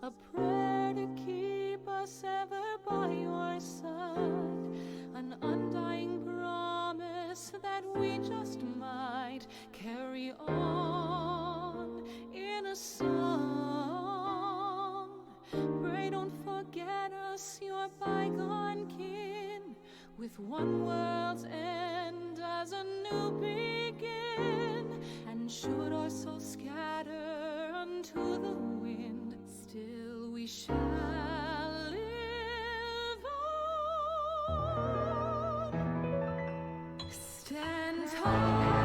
a prayer to keep us ever by your side, an undying promise that we just might carry on in a song. Pray don't forget us, your bygone kin, with one world's end as a new begin. And should our souls scatter unto the wind, still we shall live on. Stand tall.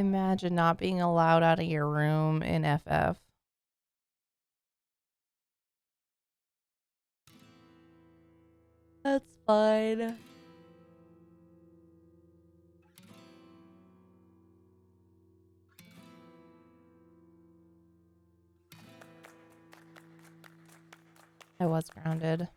Imagine not being allowed out of your room in FF. That's fine. I was grounded.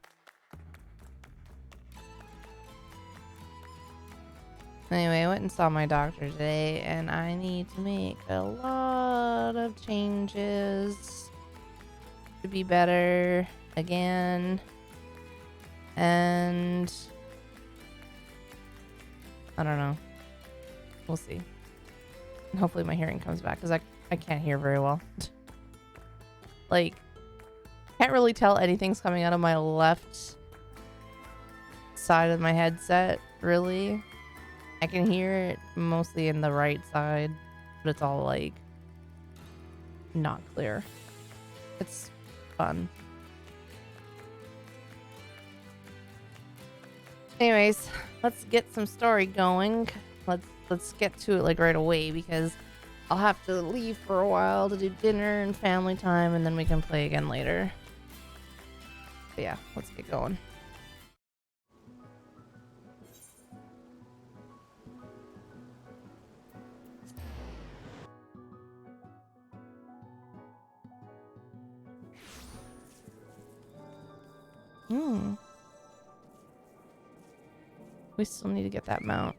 Anyway, I went and saw my doctor today, and I need to make a lot of changes to be better again. And I don't know. We'll see. Hopefully my hearing comes back because I can't hear very well. Like, can't really tell anything's coming out of my left side of my headset, really. I can hear it mostly in the right side, but it's all like not clear. It's fun. Anyways, let's get some story going. Let's get to it like right away because I'll have to leave for a while to do dinner and family time, and then we can play again later. But yeah, let's get going. We still need to get that mount.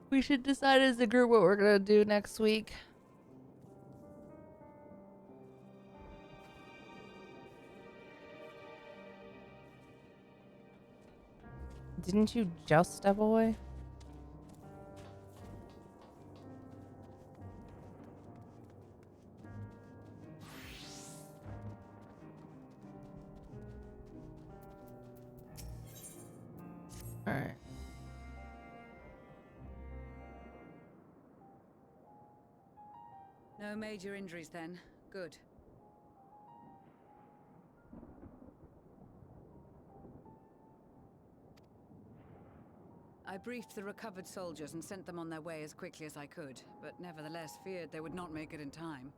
We should decide as a group what we're gonna do next week. Didn't you just step away? Alright. No major injuries then. Good. I briefed the recovered soldiers and sent them on their way as quickly as I could, but nevertheless feared they would not make it in time.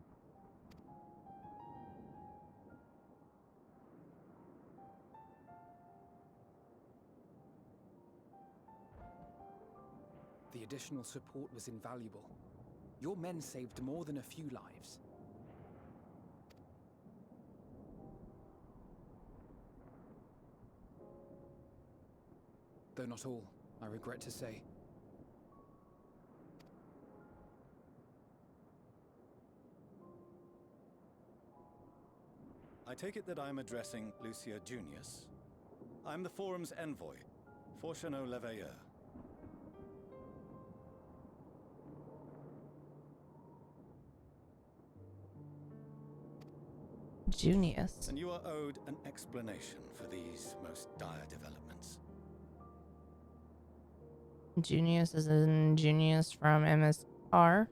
The additional support was invaluable. Your men saved more than a few lives. Though not all, I regret to say. I take it that I'm addressing Lucia Junius. I'm the Forum's envoy, Forchano Leveilleur. Junius. And you are owed an explanation for these most dire developments. Junius is in Junius from MSR.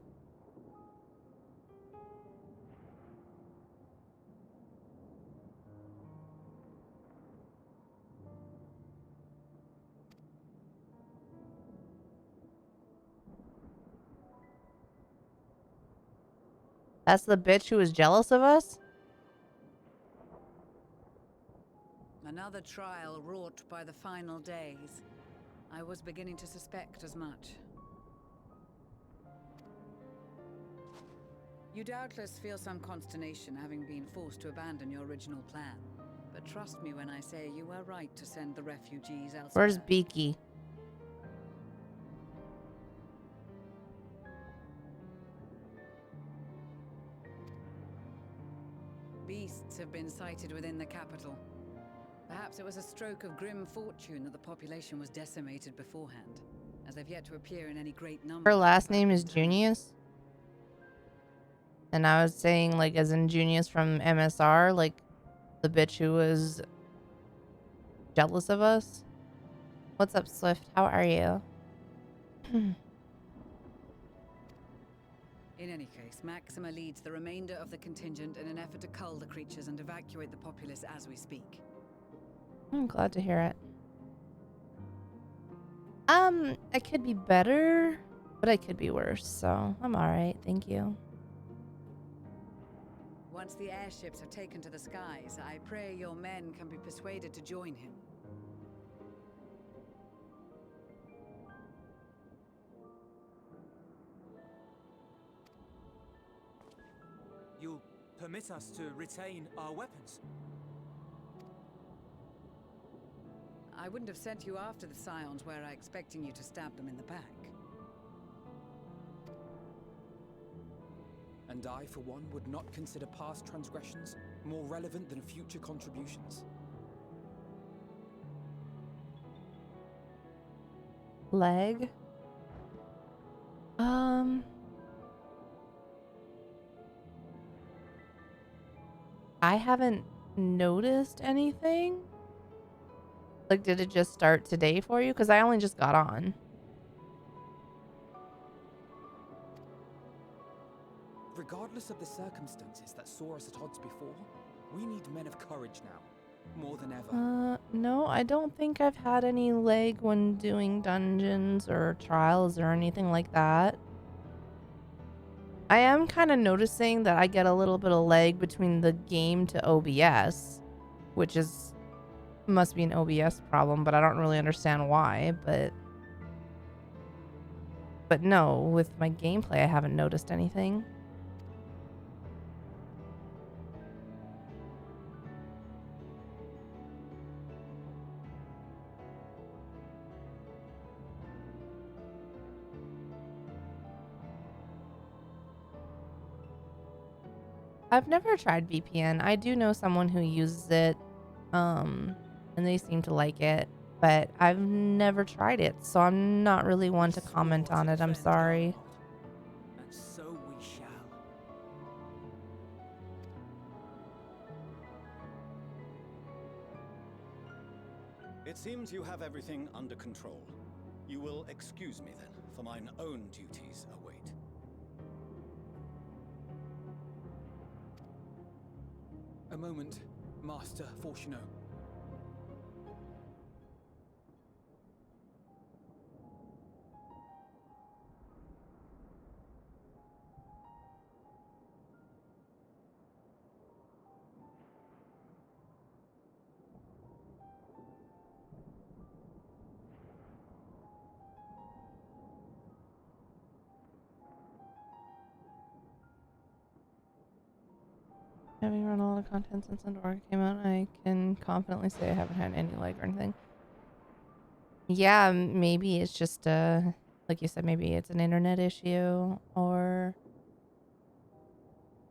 That's the bitch who was jealous of us? Another trial wrought by the final days. I was beginning to suspect as much. You doubtless feel some consternation having been forced to abandon your original plan. But trust me when I say you were right to send the refugees elsewhere. Where's Beaky? Beasts have been sighted within the capital. Perhaps it was a stroke of grim fortune that the population was decimated beforehand, as they've yet to appear in any great number. Her last name is Junius? And I was saying, like, as in Junius from MSR, like, the bitch who was jealous of us? What's up, Swift? How are you? In any case, Maxima leads the remainder of the contingent in an effort to cull the creatures and evacuate the populace as we speak. I'm glad to hear it. It could be better, but it could be worse, so I'm alright, thank you. Once the airships have taken to the skies, I pray your men can be persuaded to join him. You'll permit us to retain our weapons? I wouldn't have sent you after the Scions were I expecting you to stab them in the back. And I, for one, would not consider past transgressions more relevant than future contributions. leg. I haven't noticed anything. Like, did it just start today for you? Because I only just got on. Regardless of the circumstances that saw us at odds before, we need men of courage now, more than ever. No, I don't think I've had any lag when doing dungeons or trials or anything like that. I am kind of noticing that I get a little bit of lag between the game to OBS, which must be an OBS problem, but I don't really understand why, but no, with my gameplay I haven't noticed anything. I've never tried VPN. I do know someone who uses it, and they seem to like it, but I've never tried it, so I'm not really one to comment on it. I'm sorry. And so we shall. It seems you have everything under control. You will excuse me then, for mine own duties await. A moment, Master Fortuno. Having run a lot of content since Endwalker came out, I can confidently say I haven't had any lag or anything. Yeah, maybe it's just like you said, maybe it's an internet issue, or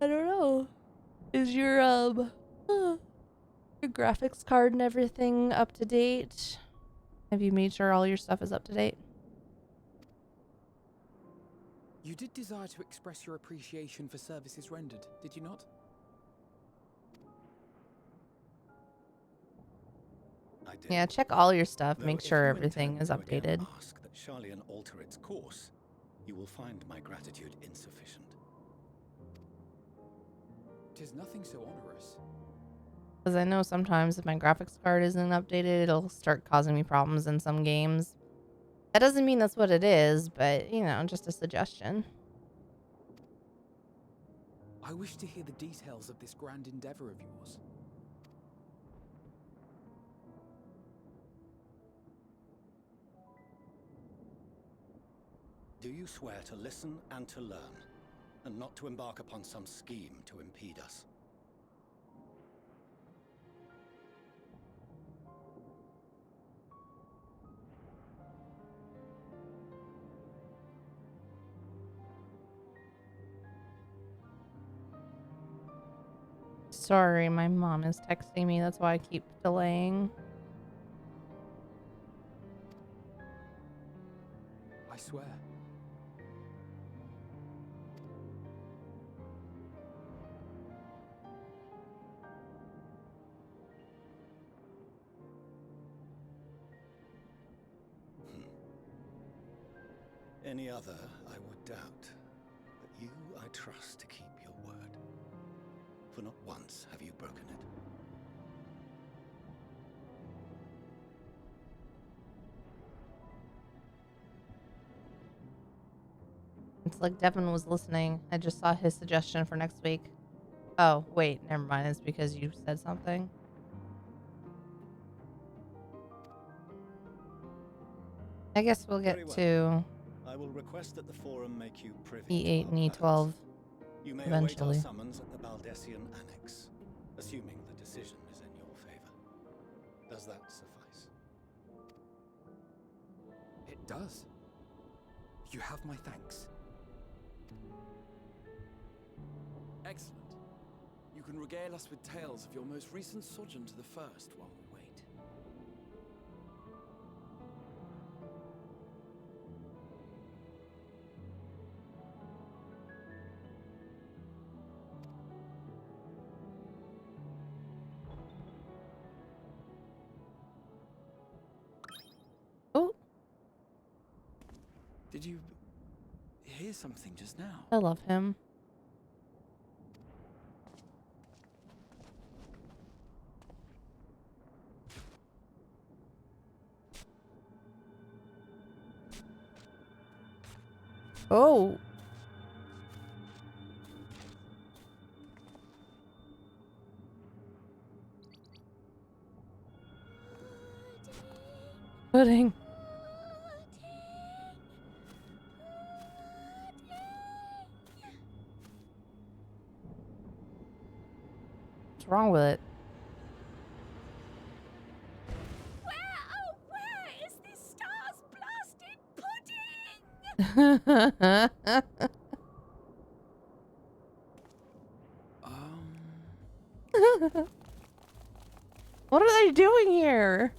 I don't know. Is your your graphics card and everything up to date? Have you made sure all your stuff is up to date? You did desire to express your appreciation for services rendered, did you not? I did. Yeah, check all your stuff. Though Make if sure you everything intend is to again updated. ask that Charlian alter its course, you will find my gratitude insufficient. 'Tis nothing so onerous. Because I know sometimes if my graphics card isn't updated, it'll start causing me problems in some games. That doesn't mean that's what it is, but, you know, just a suggestion. I wish to hear the details of this grand endeavor of yours. Do you swear to listen and to learn, and not to embark upon some scheme to impede us? Sorry, my mom is texting me. That's why I keep delaying. I swear. Any other I would doubt, but you I trust to keep your word. For not once have you broken it. It's like Devin was listening. I just saw his suggestion for next week. Oh, wait, never mind. It's because you said something. I guess we'll Very get well. to I will request that the forum make you privy E8 to our and plans. E12 You may eventually. await our summons at the Baldessian Annex, assuming the decision is in your favor. Does that suffice? It does. You have my thanks. Excellent. You can regale us with tales of your most recent sojourn to the First while we wait. Did you hear something just now? I love him. Oh. Pudding. What's wrong with it? Where is this star's blasted pudding? What are they doing here?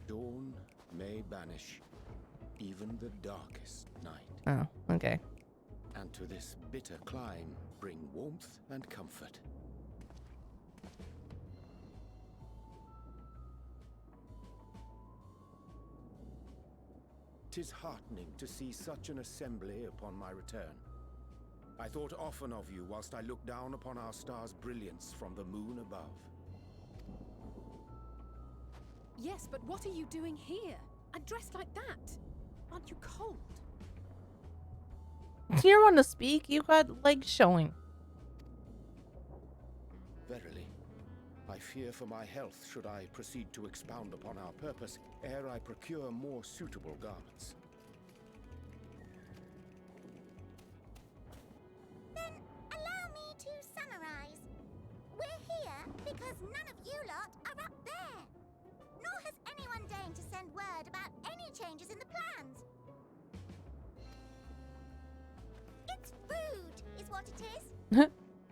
Dawn may banish even the darkest night, Oh, okay. and to this bitter clime bring warmth and comfort. 'Tis heartening to see such an assembly upon my return. I thought often of you whilst I looked down upon our star's brilliance from the moon above. Yes, but what are you doing here? And dressed like that? Aren't you cold? You don't want to speak? You got legs showing. Verily, I fear for my health should I proceed to expound upon our purpose ere I procure more suitable garments. Then allow me to summarize. We're here because none of you lot are up there. Nor has anyone deigned to send word about any changes in the plans. It's rude, is what it is. At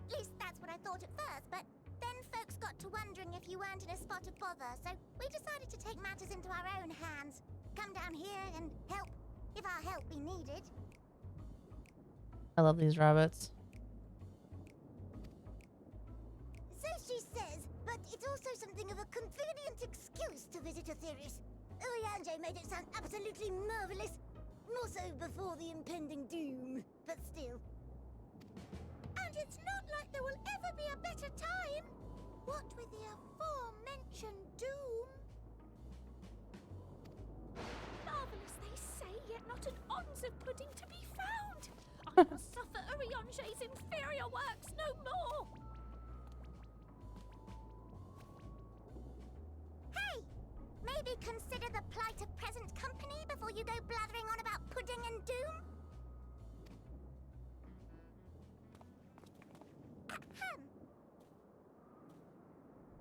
least that's what I thought at first, but then folks got to wondering if you weren't in a spot of bother, so we decided to take matters into our own hands. Come down here and help, if our help be needed. I love these rabbits. So she says, but it's also something of a convenient excuse to visit Aetherius. Oriange made it sound absolutely marvelous. More so before the impending doom, but still. And it's not like there will ever be a better time. What with the aforementioned doom? Marvelous, they say, yet not an ounce of pudding to be found. I must suffer Oriange's inferior works no more. Hey! Maybe consider the plight of present company before you go blathering on about pudding and doom? Ahem.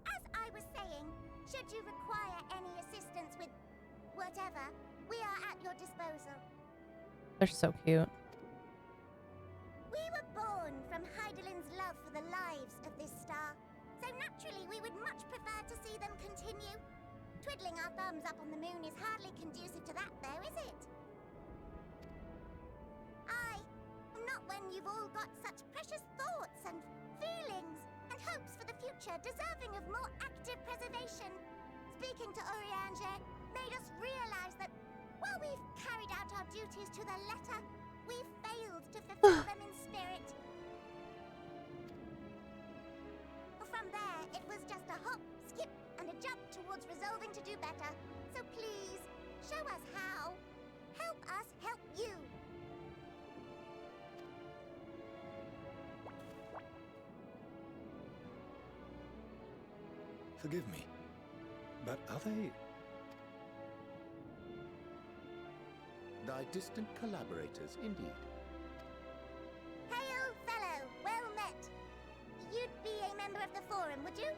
As I was saying, should you require any assistance with whatever, we are at your disposal. They're so cute. We were born from Heidelin's love for the lives of this star, so naturally we would much prefer to see them continue. Twiddling our thumbs up on the moon is hardly conducive to that, though, is it? Aye, not when you've all got such precious thoughts and feelings and hopes for the future deserving of more active preservation. Speaking to Oriange made us realize that while we've carried out our duties to the letter, we've failed to fulfill them in spirit. From there, it was just a hop, skip, and a jump towards resolving to do better. So please, show us how. Help us help you. Forgive me, but are they... Thy distant collaborators, indeed. Hail, fellow, well met. You'd be a member of the Forum, would you?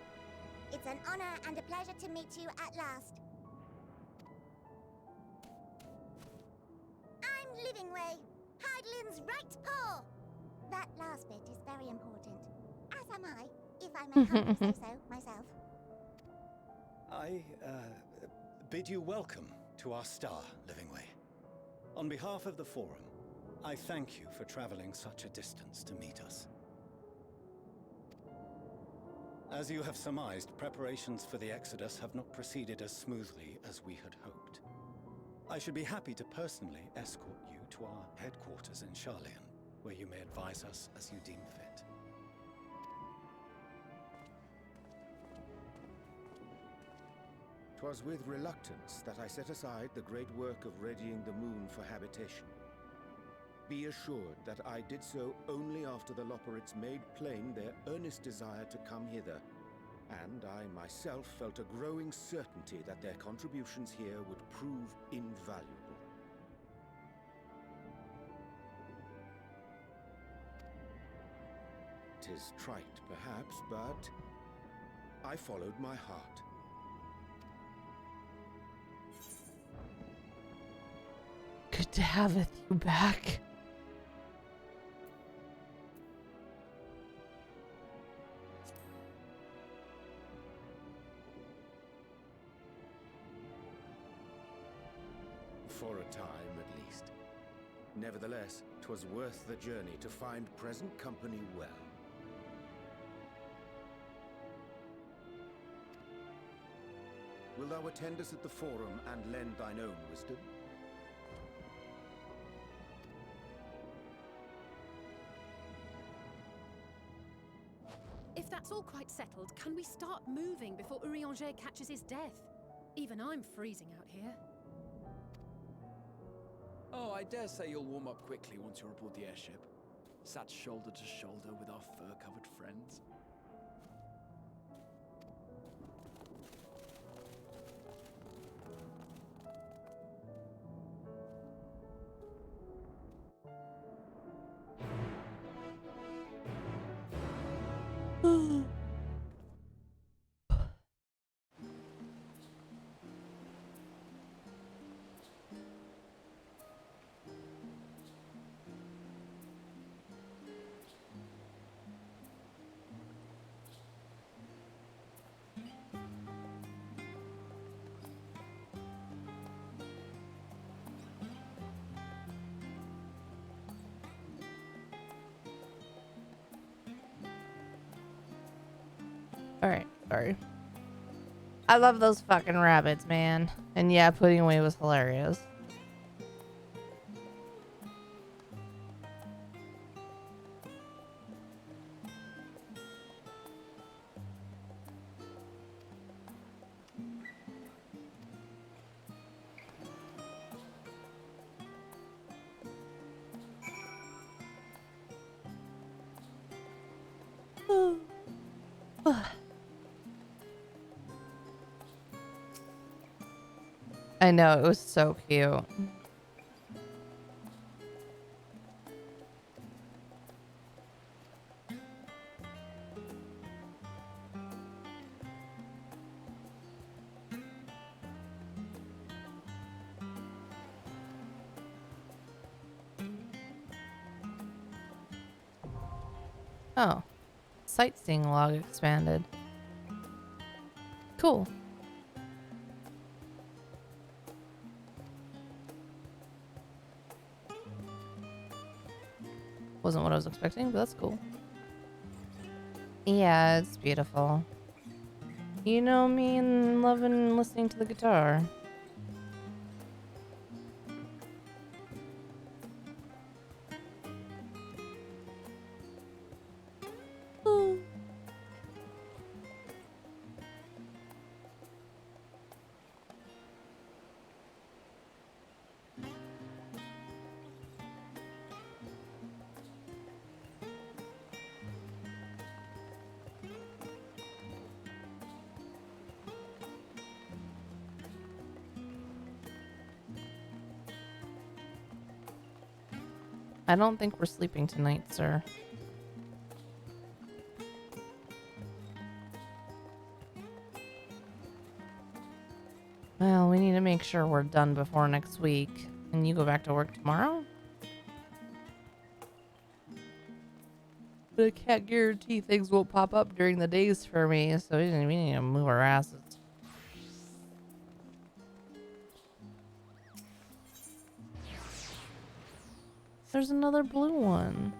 It's an honor and a pleasure to meet you at last. I'm Livingway, Heidelin's right paw. That last bit is very important, as am I, if I may humbly say so myself. I bid you welcome to our star, Livingway. On behalf of the Forum, I thank you for traveling such a distance to meet us. As you have surmised, preparations for the Exodus have not proceeded as smoothly as we had hoped. I should be happy to personally escort you to our headquarters in Charlian, where you may advise us as you deem fit. 'Twas with reluctance that I set aside the great work of readying the moon for habitation. Be assured that I did so only after the Loperites made plain their earnest desire to come hither, and I myself felt a growing certainty that their contributions here would prove invaluable. 'Tis trite, perhaps, but I followed my heart. Good to have you back. For a time, at least. Nevertheless, 'twas worth the journey to find present company well. Wilt thou attend us at the forum and lend thine own wisdom? If that's all quite settled, can we start moving before Urianger catches his death? Even I'm freezing out here. Oh, I dare say you'll warm up quickly once you're aboard the airship. Sat shoulder to shoulder with our fur-covered friends. Alright, sorry. I love those fucking rabbits, man. And yeah, putting away was hilarious. I know, it was so cute. Oh, sightseeing log expanded. Cool. Wasn't what I was expecting, but that's cool. Yeah, it's beautiful. You know me and loving listening to the guitar. Ooh. I don't think we're sleeping tonight, sir. Well, we need to make sure we're done before next week. And you go back to work tomorrow? But I can't guarantee things won't pop up during the days for me, so we need to move our asses. There's another blue one.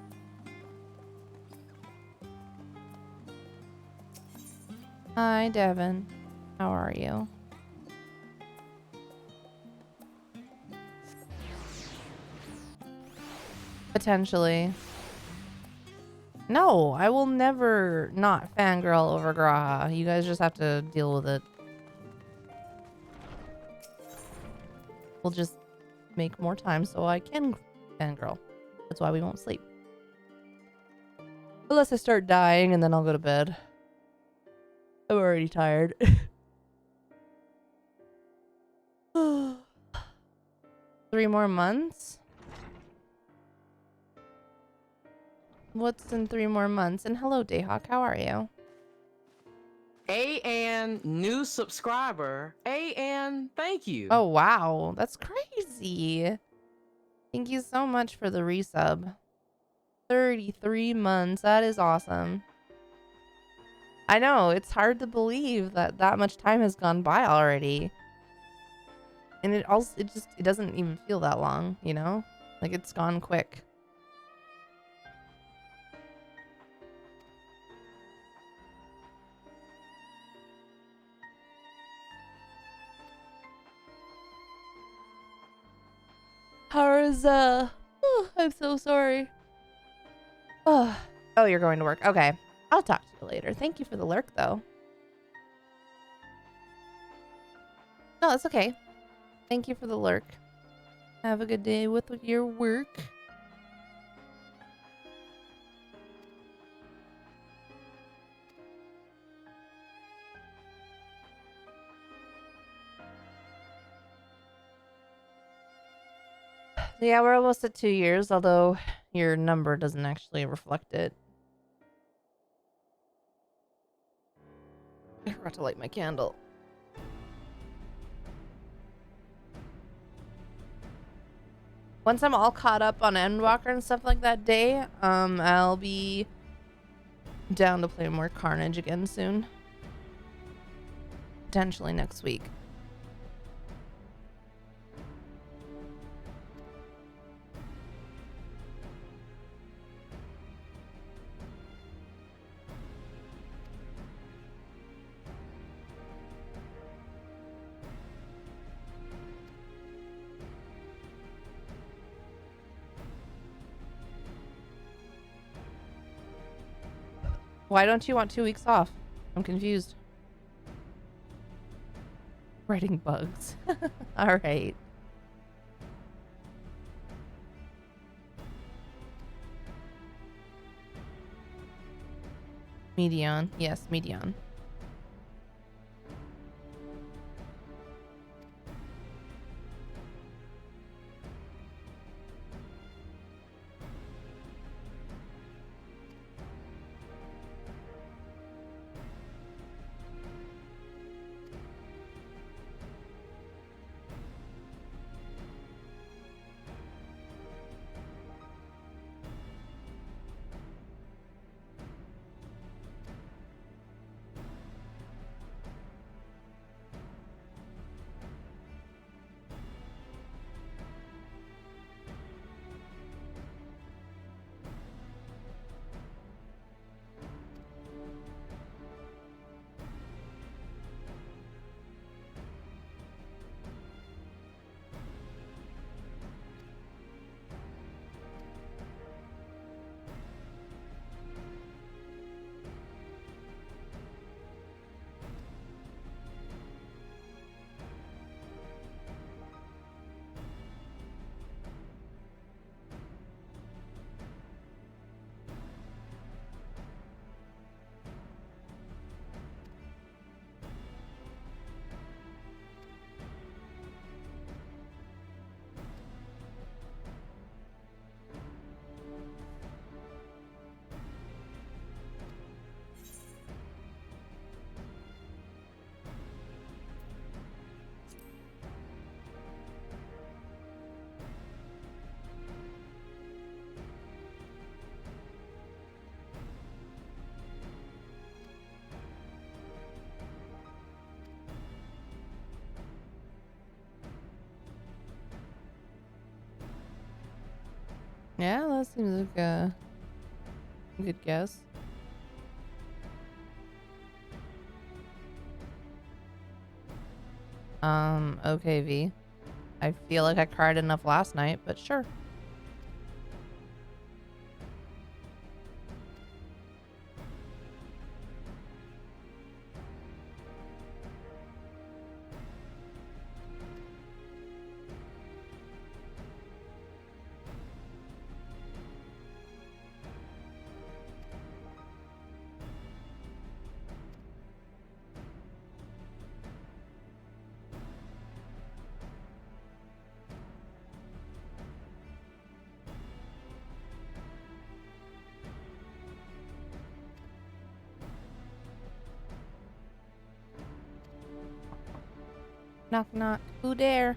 Hi, Devin. How are you? Potentially. No, I will never not fangirl over Graha. You guys just have to deal with it. We'll just make more time so I can fangirl. That's why we won't sleep. Unless I start dying and then I'll go to bed. I'm already tired. 3 more months? What's in 3 more months? And hello, Dayhawk. How are you? And new subscriber. And thank you. Oh, wow. That's crazy. Thank you so much for the resub. 33 months. That is awesome. I know. It's hard to believe that that much time has gone by already. And it doesn't even feel that long, you know? Like, it's gone quick. How's oh, I'm so sorry. Oh, you're going to work. Okay. I'll talk to you later. Thank you for the lurk, though. No, that's okay. Thank you for the lurk. Have a good day with your work. Yeah, we're almost at 2 years, although your number doesn't actually reflect it. I forgot to light my candle. Once I'm all caught up on Endwalker and stuff like that day, I'll be down to play more Carnage again soon. Potentially next week. Why don't you want 2 weeks off? I'm confused. Writing bugs. All right. Medion. Yes, Medion. Yeah, that seems like a good guess. Okay, V. I feel like I cried enough last night, but sure. Knock knock. Who dare?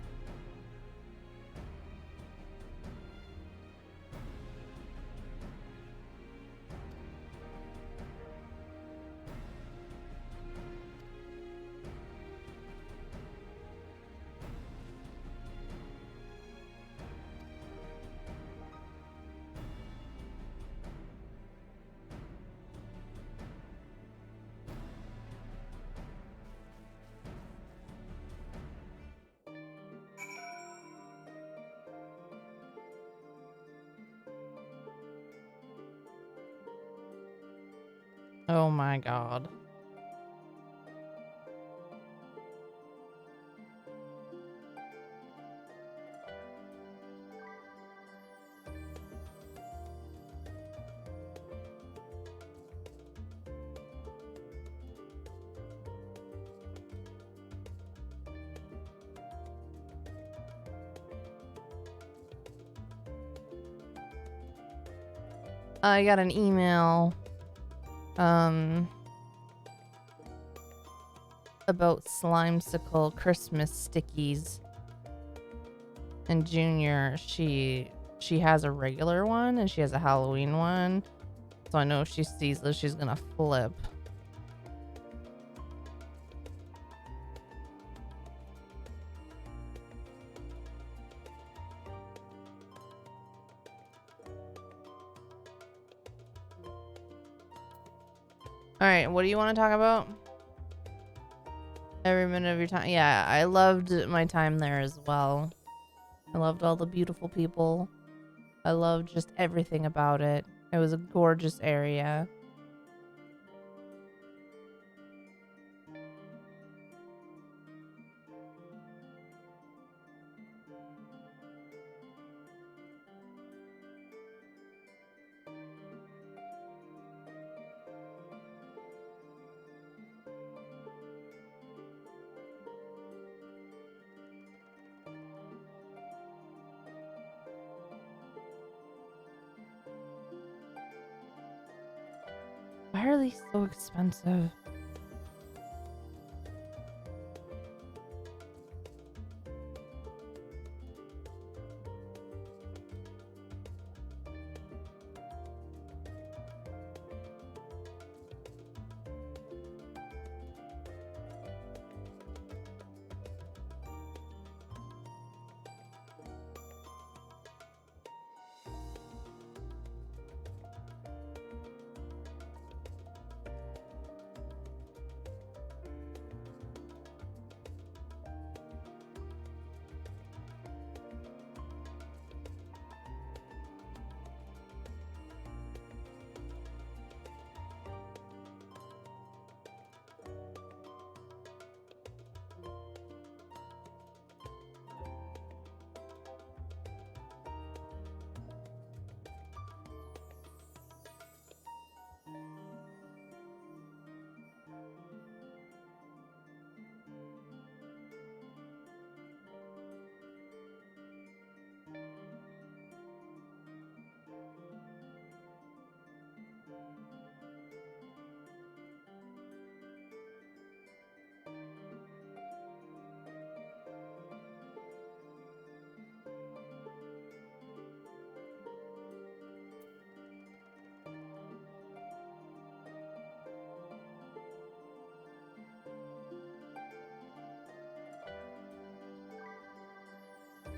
Oh my god. I got an email about Slimesicle Christmas stickies. And Junior, she has a regular one and she has a Halloween one. So I know if she sees this, she's gonna flip. Alright, what do you want to talk about? Every minute of your time. Yeah, I loved my time there as well. I loved all the beautiful people. I loved just everything about it. It was a gorgeous area. Why are these so expensive?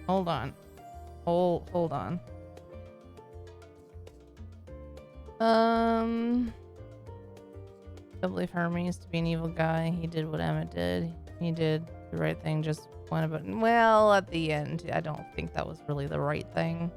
Hold on. Hold on. I believe Hermie used to be an evil guy. He did what Emmett did. He did the right thing, just went about, well, at the end, I don't think that was really the right thing.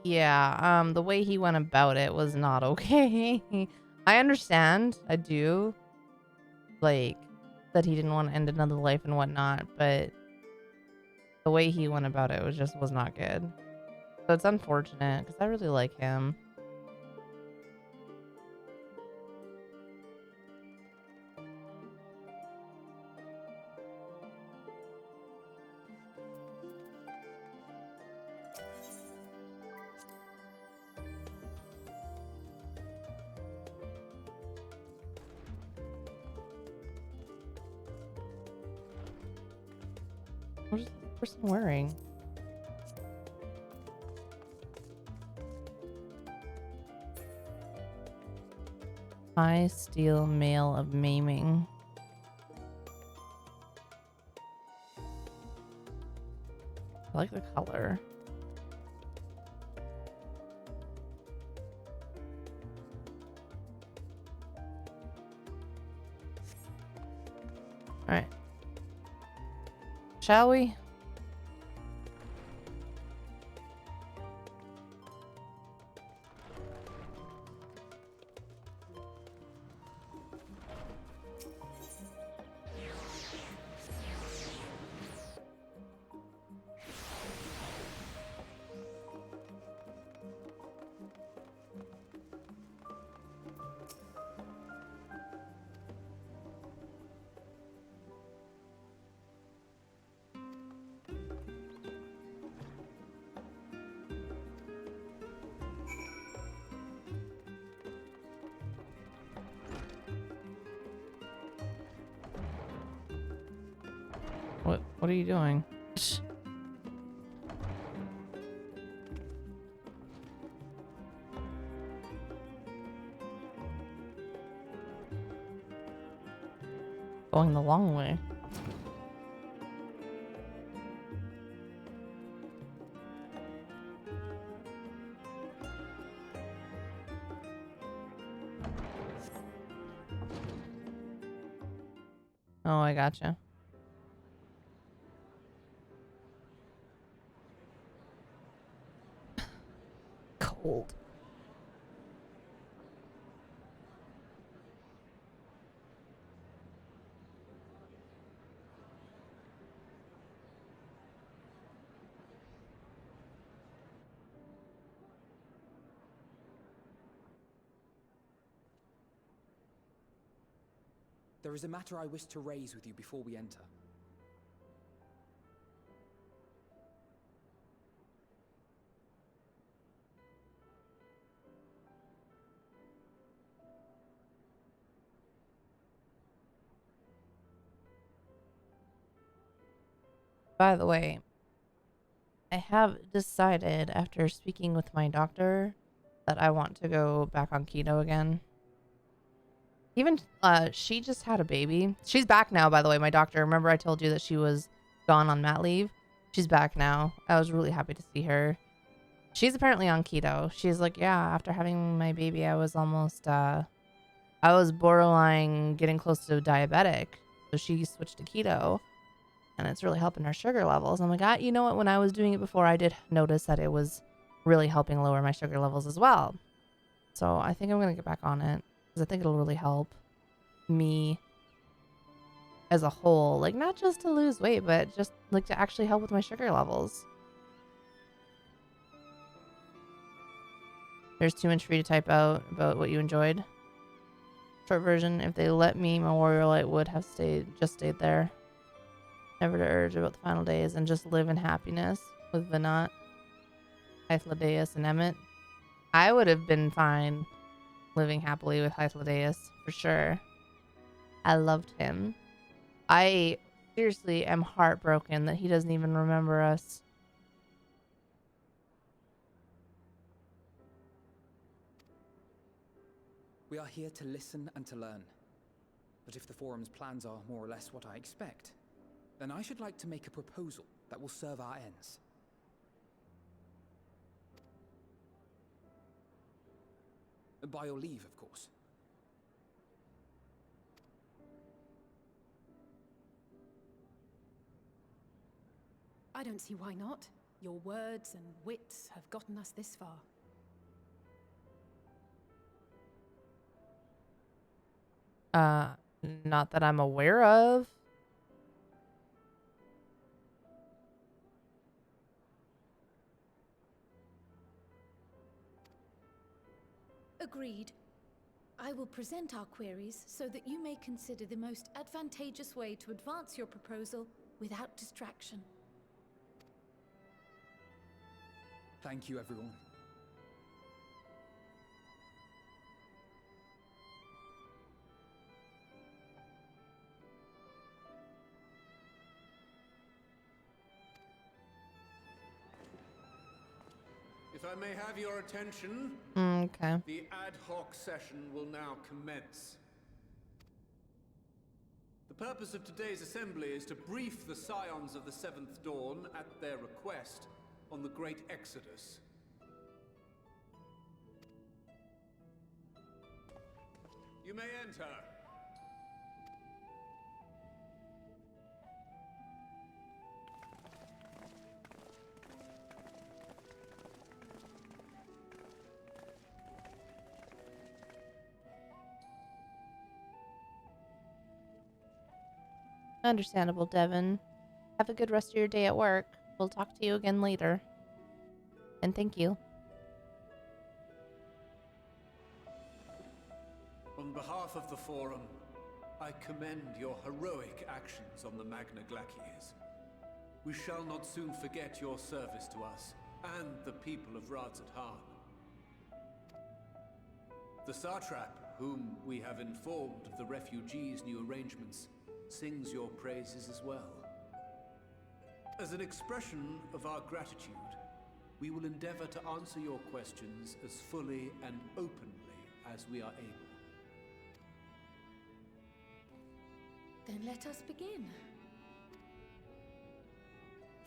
Yeah, the way he went about it was not okay. I understand, I do, like, that he didn't want to end another life and whatnot, but the way he went about it was not good. So it's unfortunate, because I really like him. What is this person wearing? High steel mail of maiming. I like the color. Alright. Shall we? What are you doing? Going the long way. Oh, I gotcha. Cold. There is a matter I wish to raise with you before we enter. By the way, I have decided after speaking with my doctor that I want to go back on keto again. Even she just had a baby. She's back now, by the way. My doctor, remember I told you that she was gone on mat leave? She's back now. I was really happy to see her. She's apparently on keto. She's like, yeah, after having my baby, I was almost I was borderline getting close to diabetic. So she switched to keto. And it's really helping her sugar levels. I'm like, you know what? When I was doing it before, I did notice that it was really helping lower my sugar levels as well. So I think I'm going to get back on it because I think it'll really help me as a whole. Like, not just to lose weight, but just like to actually help with my sugar levels. There's too much for you to type out about what you enjoyed. Short version, if they let me, my warrior light would have stayed there. Never to urge about the final days and just live in happiness with Venat, Hythlodaeus, and Emmett. I would have been fine living happily with Hythlodaeus, for sure. I loved him. I seriously am heartbroken that he doesn't even remember us. We are here to listen and to learn. But if the Forum's plans are more or less what I expect, then I should like to make a proposal that will serve our ends. By your leave, of course. I don't see why not. Your words and wits have gotten us this far. Not that I'm aware of. Agreed. I will present our queries so that you may consider the most advantageous way to advance your proposal without distraction. Thank you, everyone. If I may have your attention, Okay. the ad hoc session will now commence. The purpose of today's assembly is to brief the Scions of the Seventh Dawn, at their request, on the Great Exodus. You may enter. Understandable, Devin. Have a good rest of your day at work. We'll talk to you again later. And thank you. On behalf of the Forum, I commend your heroic actions on the Magna Glaciers. We shall not soon forget your service to us and the people of Radzat-Han. The Satrap, whom we have informed of the refugees' new arrangements, sings your praises as well. As an expression of our gratitude, we will endeavor to answer your questions as fully and openly as we are able. Then let us begin.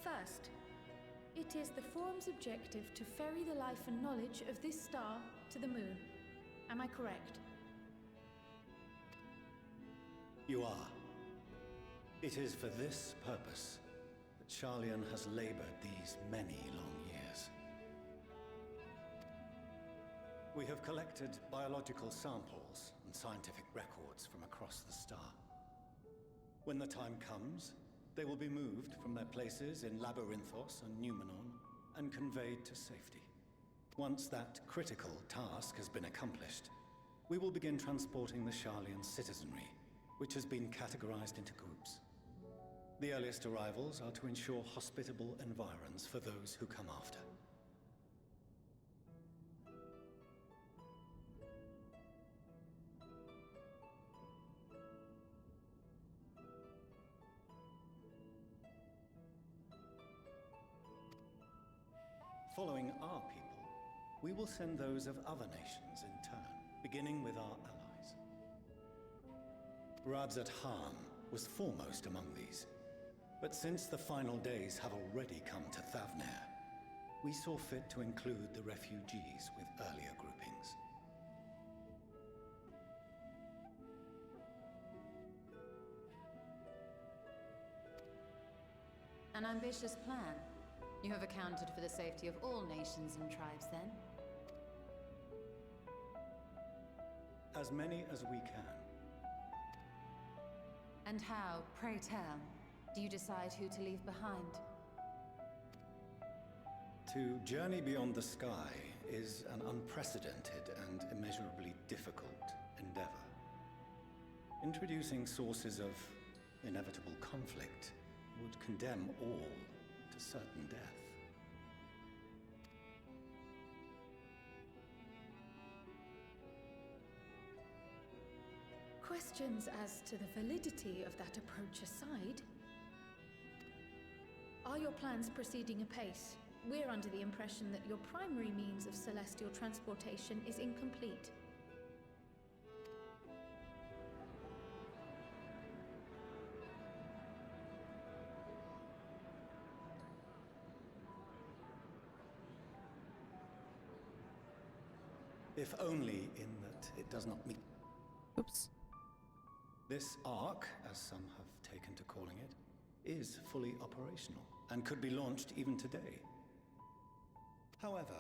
First, it is the Forum's objective to ferry the life and knowledge of this star to the moon. Am I correct? You are. It is for this purpose that Charlian has labored these many long years. We have collected biological samples and scientific records from across the star. When the time comes, they will be moved from their places in Labyrinthos and Numenon and conveyed to safety. Once that critical task has been accomplished, we will begin transporting the Charlian citizenry, which has been categorized into groups. The earliest arrivals are to ensure hospitable environs for those who come after. Following our people, we will send those of other nations in turn, beginning with our allies. Radzat-Han was foremost among these, but since the final days have already come to Thavnair, we saw fit to include the refugees with earlier groupings. An ambitious plan. You have accounted for the safety of all nations and tribes, then? As many as we can. And how, pray tell, do you decide who to leave behind? To journey beyond the sky is an unprecedented and immeasurably difficult endeavor. Introducing sources of inevitable conflict would condemn all to certain death. Questions as to the validity of that approach aside, are your plans proceeding apace? We're under the impression that your primary means of celestial transportation is incomplete. If only in that it does not meet. Oops. This Ark, as some have taken to calling it, is fully operational and could be launched even today. However,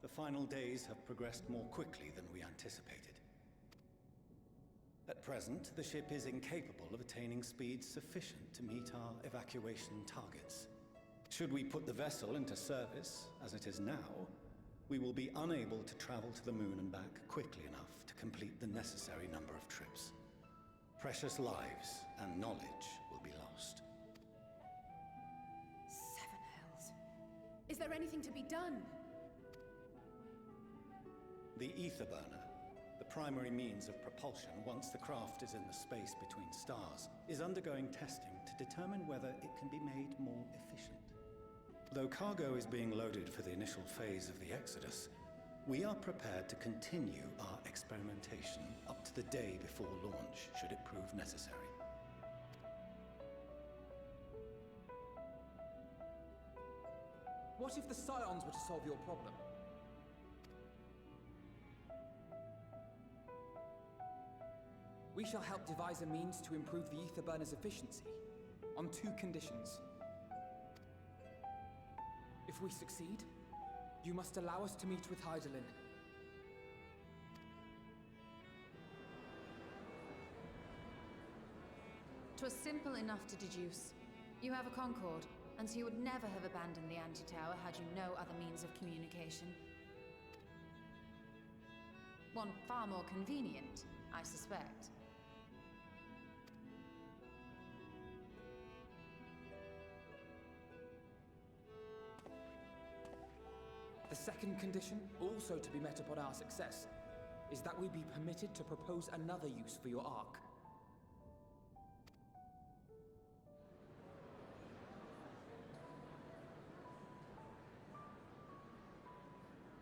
the final days have progressed more quickly than we anticipated. At present, the ship is incapable of attaining speeds sufficient to meet our evacuation targets. Should we put the vessel into service, as it is now, we will be unable to travel to the moon and back quickly enough to complete the necessary number of trips. Precious lives and knowledge will be lost. Seven hells. Is there anything to be done? The ether burner, the primary means of propulsion once the craft is in the space between stars, is undergoing testing to determine whether it can be made more efficient. Though cargo is being loaded for the initial phase of the Exodus, we are prepared to continue our experimentation up to the day before launch, should it prove necessary. What if the Scions were to solve your problem? We shall help devise a means to improve the ether burner's efficiency, on two conditions. If we succeed, you must allow us to meet with Hydaelyn. "'Twas simple enough to deduce. You have a Concord, and so you would never have abandoned the anti-tower had you no other means of communication. One far more convenient, I suspect. The second condition, also to be met upon our success, is that we be permitted to propose another use for your Ark.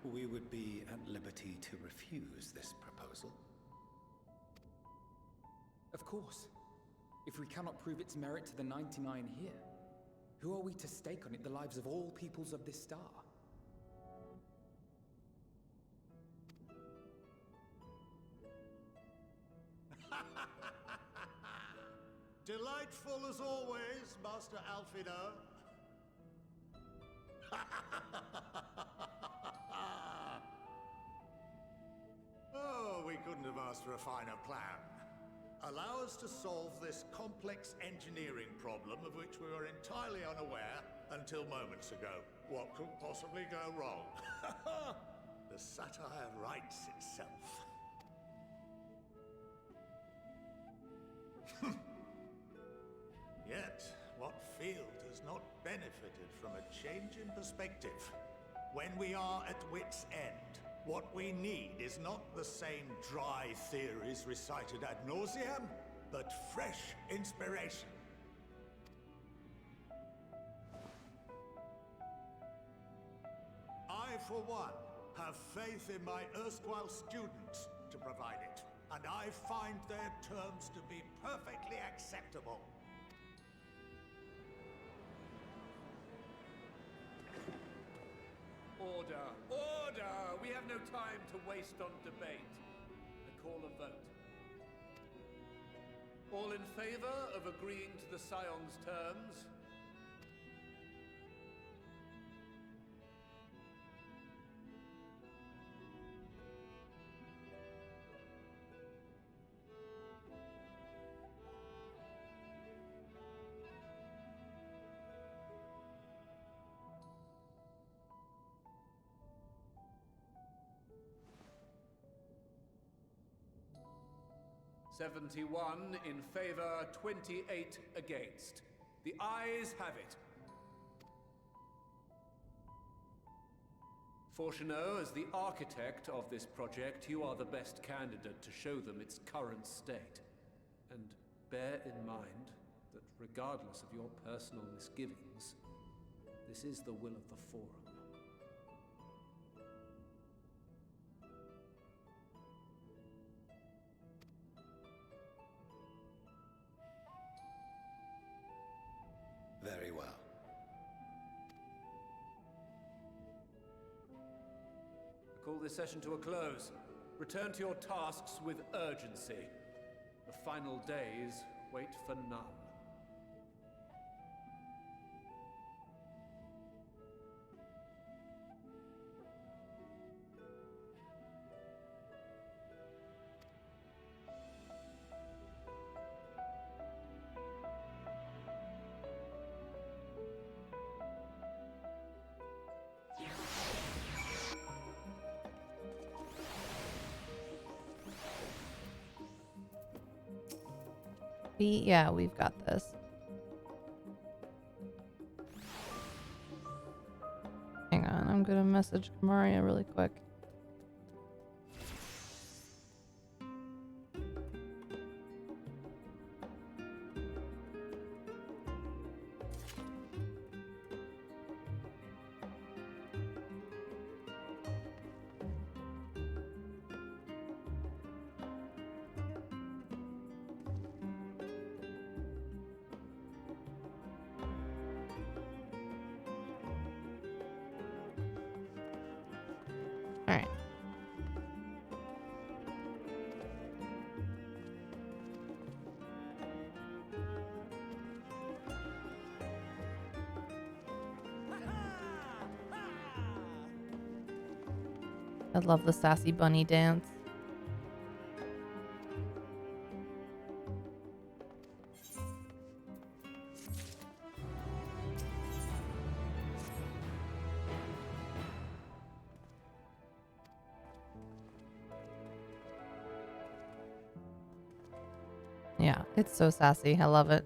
We would be at liberty to refuse this proposal. Of course. If we cannot prove its merit to the 99 here, who are we to stake on it the lives of all peoples of this star? Delightful as always, Master Alfino. Oh, we couldn't have asked for a finer plan. Allow us to solve this complex engineering problem of which we were entirely unaware until moments ago. What could possibly go wrong? The satire writes itself. Yet, what field has not benefited from a change in perspective? When we are at wit's end, what we need is not the same dry theories recited ad nauseam, but fresh inspiration. I, for one, have faith in my erstwhile students to provide it, and I find their terms to be perfectly acceptable. Order! Order! We have no time to waste on debate. I call a vote. All in favor of agreeing to the Scion's terms? 71 in favor, 28 against. The ayes have it. Fortuneau, as the architect of this project, you are the best candidate to show them its current state. And bear in mind that regardless of your personal misgivings, this is the will of the Forum. Very well. Call this session to a close. Return to your tasks with urgency. The final days wait for none. Yeah, we've got this. Hang on, I'm gonna message Maria really quick. Alright. I love the sassy bunny dance. Yeah, it's so sassy. I love it.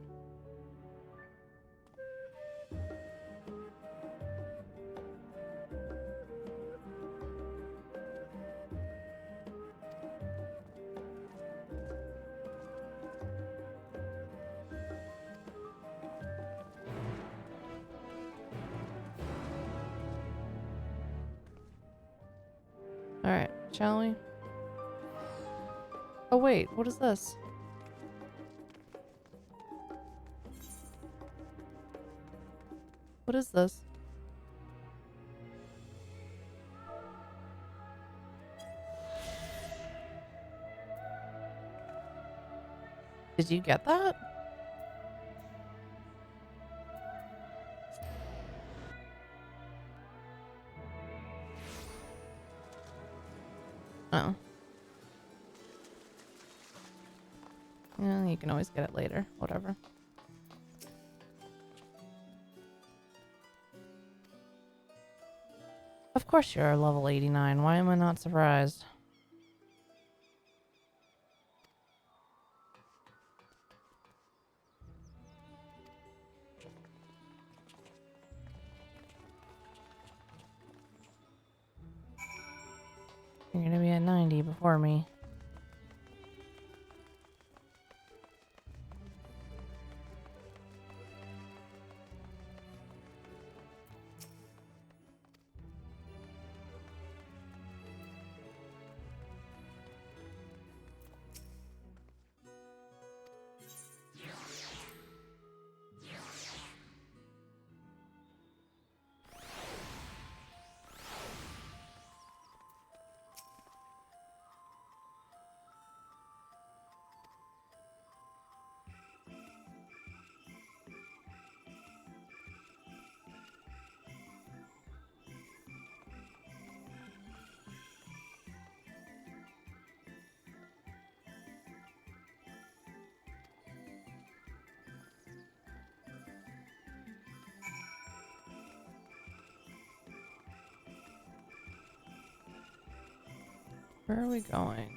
Alright, shall we? Oh wait, what is this? What is this? Did you get that? Oh. Yeah, you can always get it later. Whatever. Of course you're level 89. Why am I not surprised? You're gonna be at 90 before me. Where are we going?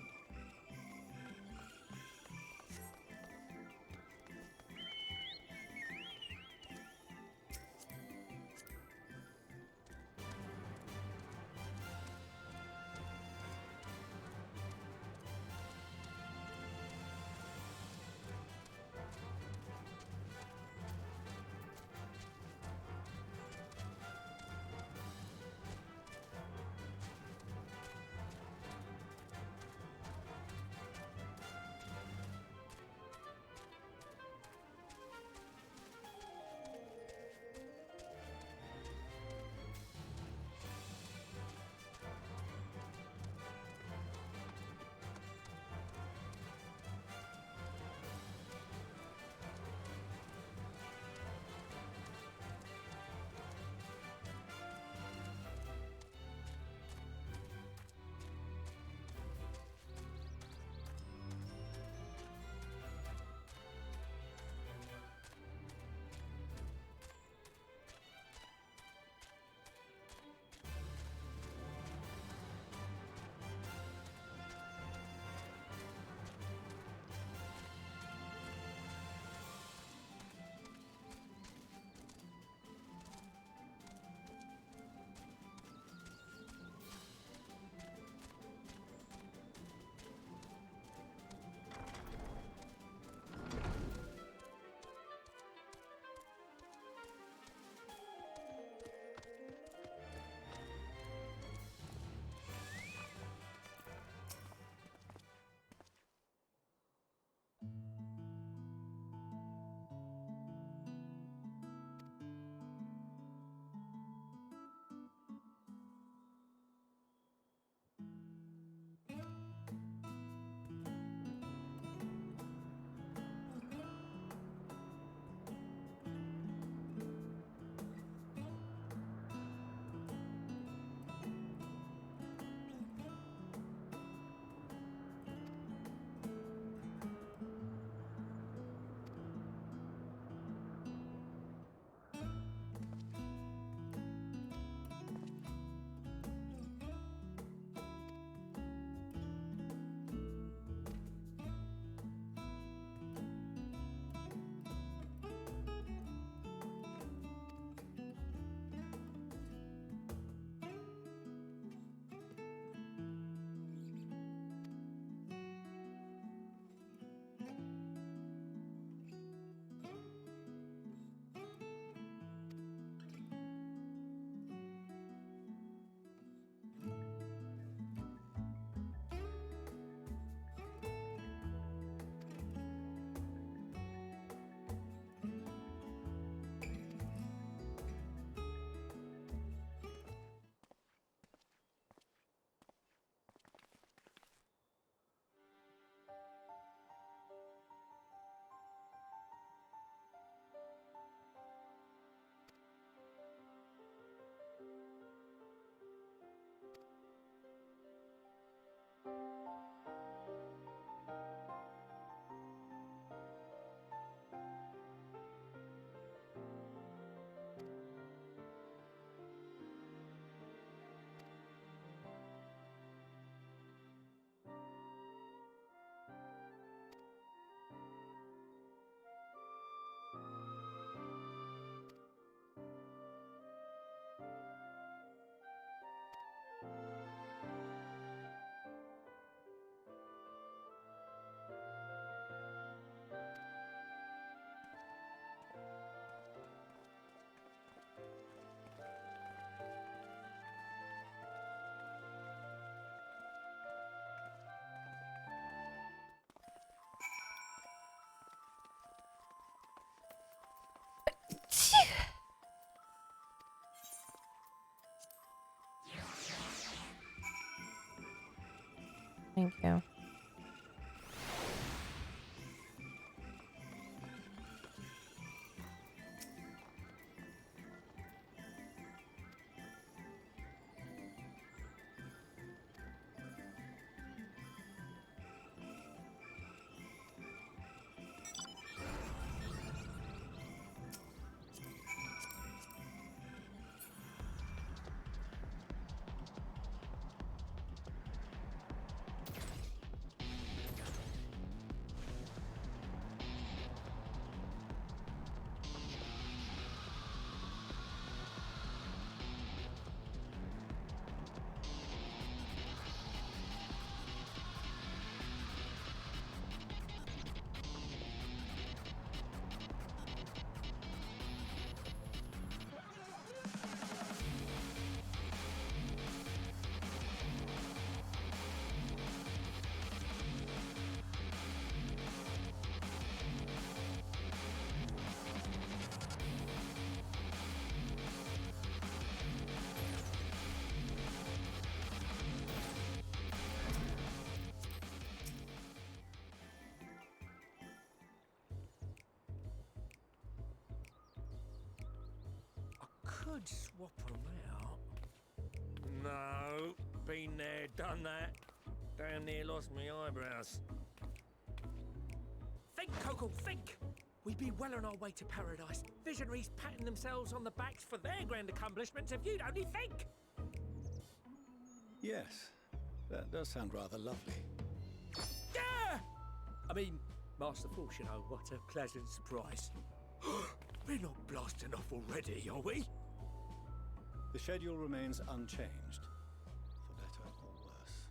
Thank you. Could swap them out. No, been there, done that. Damn near lost me eyebrows. Think, Coco, think! We'd be well on our way to paradise. Visionaries patting themselves on the backs for their grand accomplishments if you'd only think! Yes, that does sound rather lovely. Yeah! I mean, Master Force, you know, what a pleasant surprise. We're not blasting off already, are we? The schedule remains unchanged, for better or worse.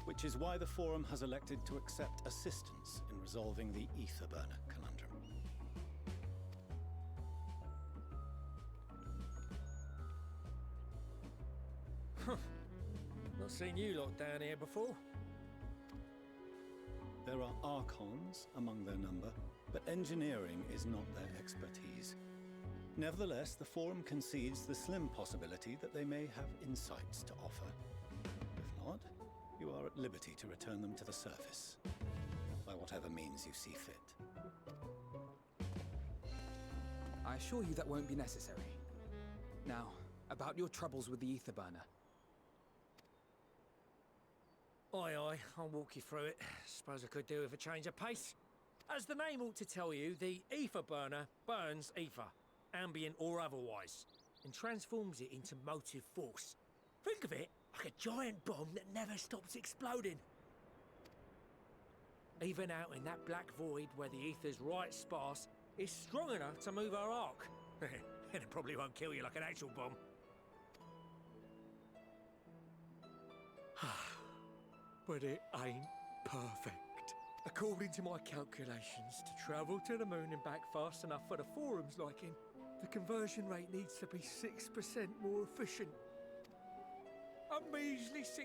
Which is why the Forum has elected to accept assistance in resolving the Ether Burner conundrum. Not seen you lot down here before. There are Archons among their number, but engineering is not their expertise. Nevertheless, the Forum concedes the slim possibility that they may have insights to offer. If not, you are at liberty to return them to the surface, by whatever means you see fit. I assure you that won't be necessary. Now, about your troubles with the Ether Burner. Aye, I'll walk you through it. Suppose I could do with a change of pace. As the name ought to tell you, the Ether Burner burns ether, ambient or otherwise, and transforms it into motive force. Think of it like a giant bomb that never stops exploding. Even out in that black void where the ether's right sparse, it's strong enough to move our arc. And it probably won't kill you like an actual bomb. But it ain't perfect. According to my calculations, to travel to the moon and back fast enough for the Forum's liking, the conversion rate needs to be 6% more efficient. A measly 6%,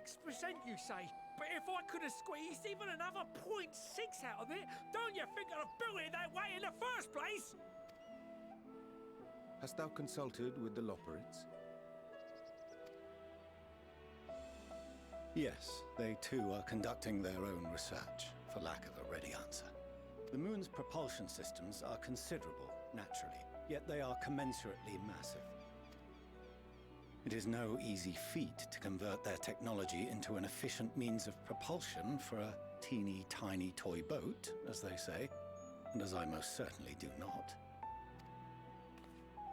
you say? But if I could have squeezed even another 0.6 out of it, don't you think I'd have built it that way in the first place? Hast thou consulted with the Loperids? Yes, they too are conducting their own research, for lack of a ready answer. The moon's propulsion systems are considerable, naturally, yet they are commensurately massive. It is no easy feat to convert their technology into an efficient means of propulsion for a teeny tiny toy boat, as they say, and as I most certainly do not.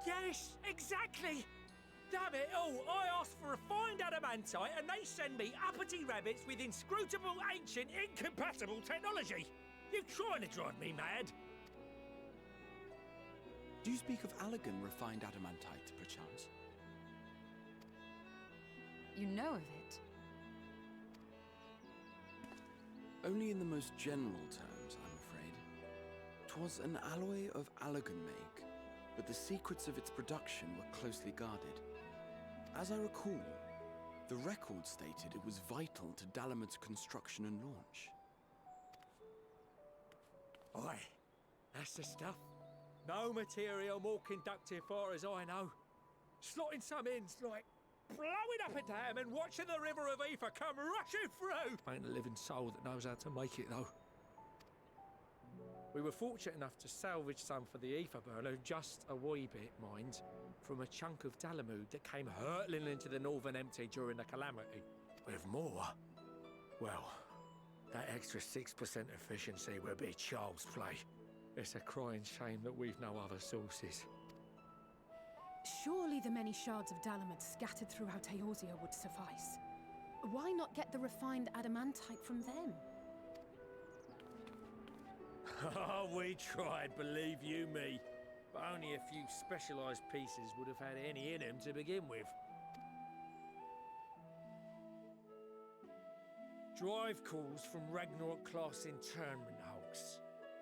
Yes, exactly! Damn it all, I asked for refined adamantite and they send me uppity rabbits with inscrutable, ancient, incompatible technology! You trying to drive me mad? Do you speak of Allegan refined adamantite, perchance? You know of it? Only in the most general terms, I'm afraid. 'Twas an alloy of Allegan make, but the secrets of its production were closely guarded. As I recall, the record stated it was vital to Dalamud's construction and launch. Aye, that's the stuff. No material more conductive far as I know. Slotting some ends like blowing up a dam and watching the river of ether come rushing through. Ain't a living soul that knows how to make it, though. We were fortunate enough to salvage some for the ether burner, just a wee bit, mind, from a chunk of Dalamud that came hurtling into the northern empty during the calamity. With more, well, that extra 6% efficiency would be child's play. It's a crying shame that we've no other sources. Surely the many shards of Dalamud scattered throughout Eorzea would suffice. Why not get the refined adamantite from them? Oh, we tried, believe you me. But only a few specialised pieces would have had any in them to begin with. Drive calls from Ragnarok class internment hulks.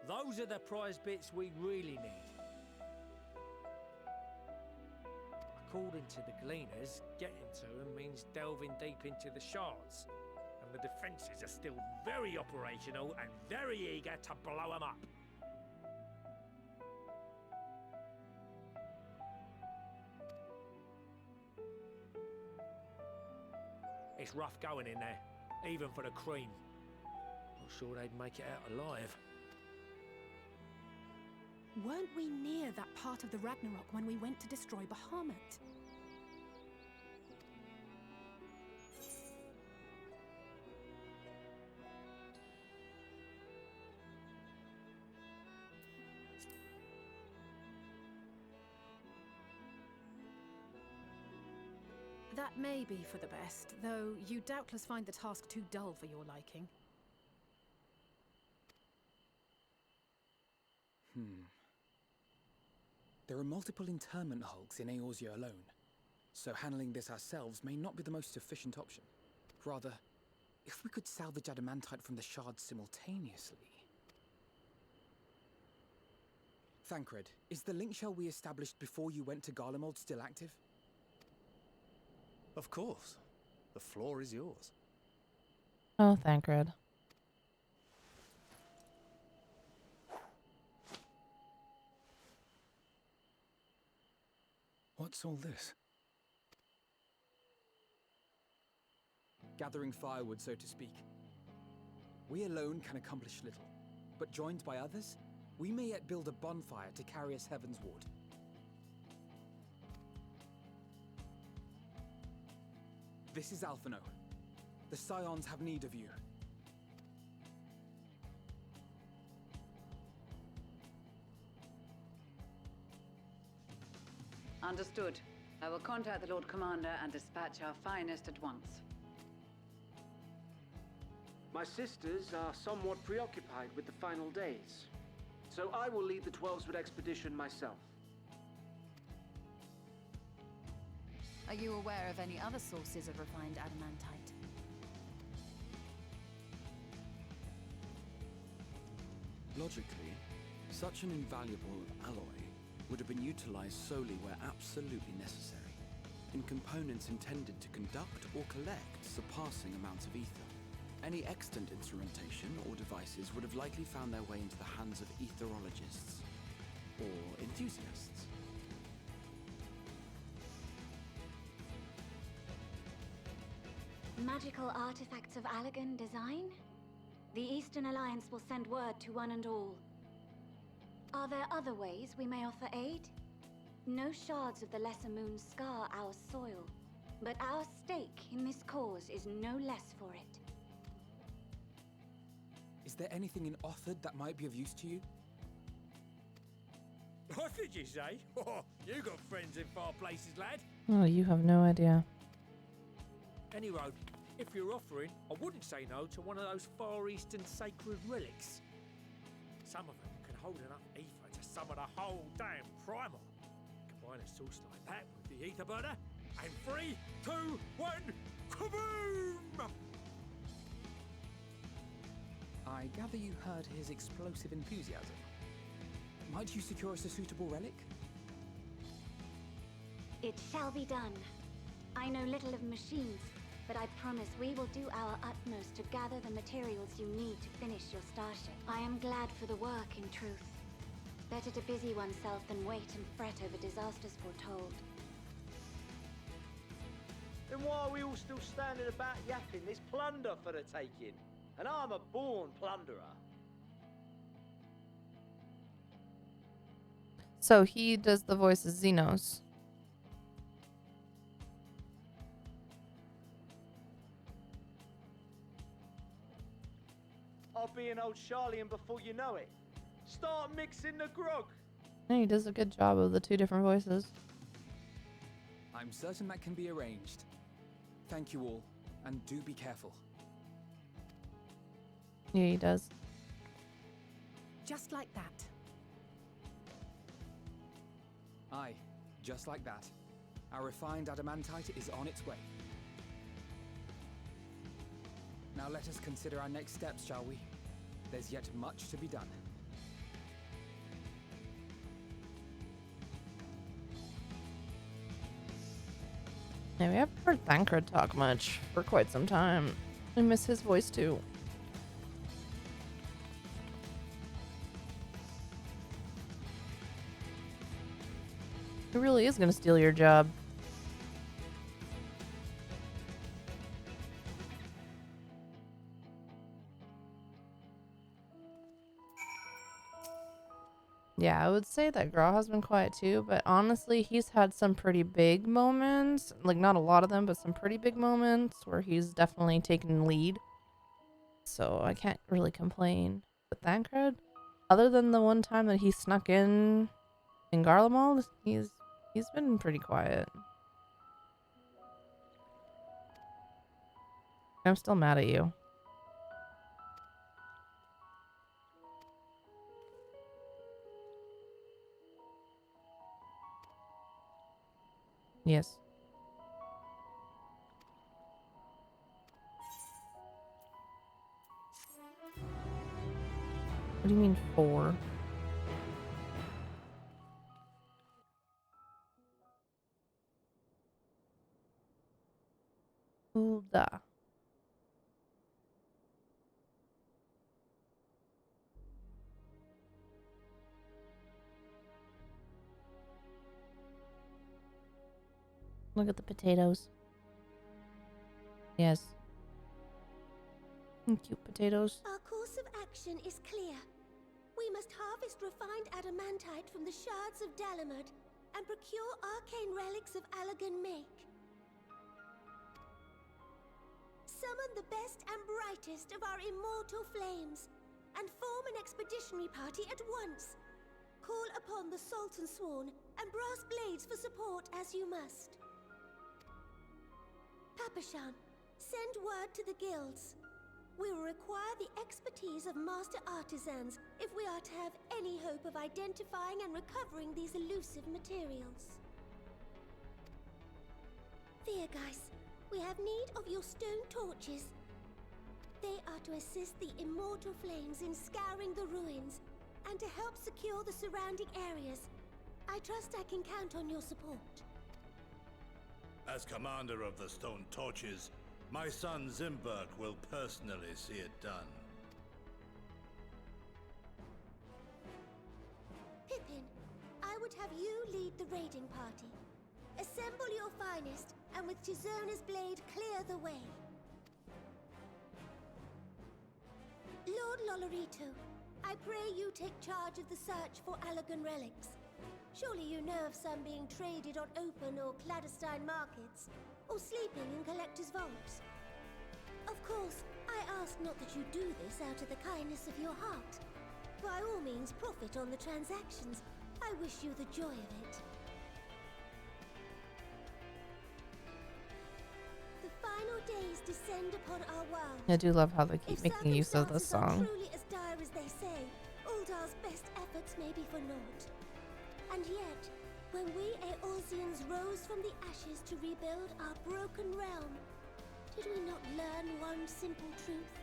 Those are the prize bits we really need. According to the Gleaners, getting to them means delving deep into the shards. And the defences are still very operational and very eager to blow them up. It's rough going in there, even for the cream. Not sure they'd make it out alive. Weren't we near that part of the Ragnarok when we went to destroy Bahamut? That may be for the best, though you doubtless find the task too dull for your liking. There are multiple internment hulks in Eorzea alone, so handling this ourselves may not be the most efficient option. Rather, if we could salvage adamantite from the shards simultaneously... Thancred, is the link shell we established before you went to Garlemald still active? Of course. The floor is yours. Oh, Thancred. What's all this? Gathering firewood, so to speak. We alone can accomplish little, but joined by others, we may yet build a bonfire to carry us heavensward. This is Alphino. The Scions have need of you. Understood. I will contact the Lord Commander and dispatch our finest at once. My sisters are somewhat preoccupied with the final days, so I will lead the 12-Sword expedition myself. Are you aware of any other sources of refined adamantite? Logically, such an invaluable alloy would have been utilized solely where absolutely necessary, in components intended to conduct or collect surpassing amounts of ether. Any extant instrumentation or devices would have likely found their way into the hands of etherologists or enthusiasts. Magical artifacts of Allagan design? The Eastern Alliance will send word to one and all. Are there other ways we may offer aid? No shards of the Lesser Moon scar our soil, but our stake in this cause is no less for it. Is there anything in Othard that might be of use to you? What did you say? Oh, you got friends in far places, lad. Oh, you have no idea. Any road, if you're offering, I wouldn't say no to one of those Far Eastern sacred relics. Some of them can hold enough ether to summon a whole damn primal. Combine a source like that with the ether burner, and 3, 2, 1, kaboom! I gather you heard his explosive enthusiasm. Might you secure us a suitable relic? It shall be done. I know little of machines, but I promise we will do our utmost to gather the materials you need to finish your starship. I am glad for the work, in truth. Better to busy oneself than wait and fret over disasters foretold. Then why are we all still standing about yapping? There's plunder for the taking, and I'm a born plunderer. So he does the voice of Xenos. I'll be an old Charlian before you know it. Start mixing the grog. And he does a good job of the two different voices. I'm certain that can be arranged. Thank you all, and do be careful. Yeah, he does. Just like that. Aye, just like that. Our refined adamantite is on its way. Now let us consider our next steps, shall we? There's yet much to be done. Yeah, we haven't heard Thancred talk much for quite some time. I miss his voice too. He really is gonna steal your job. Yeah, I would say that Graw has been quiet too, but honestly, he's had some pretty big moments. Like, not a lot of them, but some pretty big moments where he's definitely taken lead. So I can't really complain. But Thancred, other than the one time that he snuck in Garlemald, he's been pretty quiet. I'm still mad at you. Yes. What do you mean 4? Hulda. Look at the potatoes. Yes. Cute potatoes. Our course of action is clear. We must harvest refined adamantite from the shards of Dalamud and procure arcane relics of Allagan Make. Summon the best and brightest of our immortal flames and form an expeditionary party at once. Call upon the Sultan Sworn and Brass Blades for support as you must. Papashan, send word to the guilds. We will require the expertise of master artisans if we are to have any hope of identifying and recovering these elusive materials. Viergeist, we have need of your stone torches. They are to assist the immortal flames in scouring the ruins and to help secure the surrounding areas. I trust I can count on your support. As commander of the Stone Torches, my son Zimberg will personally see it done. Pippin, I would have you lead the raiding party. Assemble your finest, and with Tizona's blade clear the way. Lord Lolorito, I pray you take charge of the search for Allagan relics. Surely you know of some being traded on open or clandestine markets, or sleeping in collectors' vaults. Of course, I ask not that you do this out of the kindness of your heart. By all means, profit on the transactions. I wish you the joy of it. The final days descend upon our world. I do love how they keep If making use of this circumstances are song. truly as dire as they say, Uldar's best efforts may be for naught. And yet, when we Eorzeans rose from the ashes to rebuild our broken realm, did we not learn one simple truth?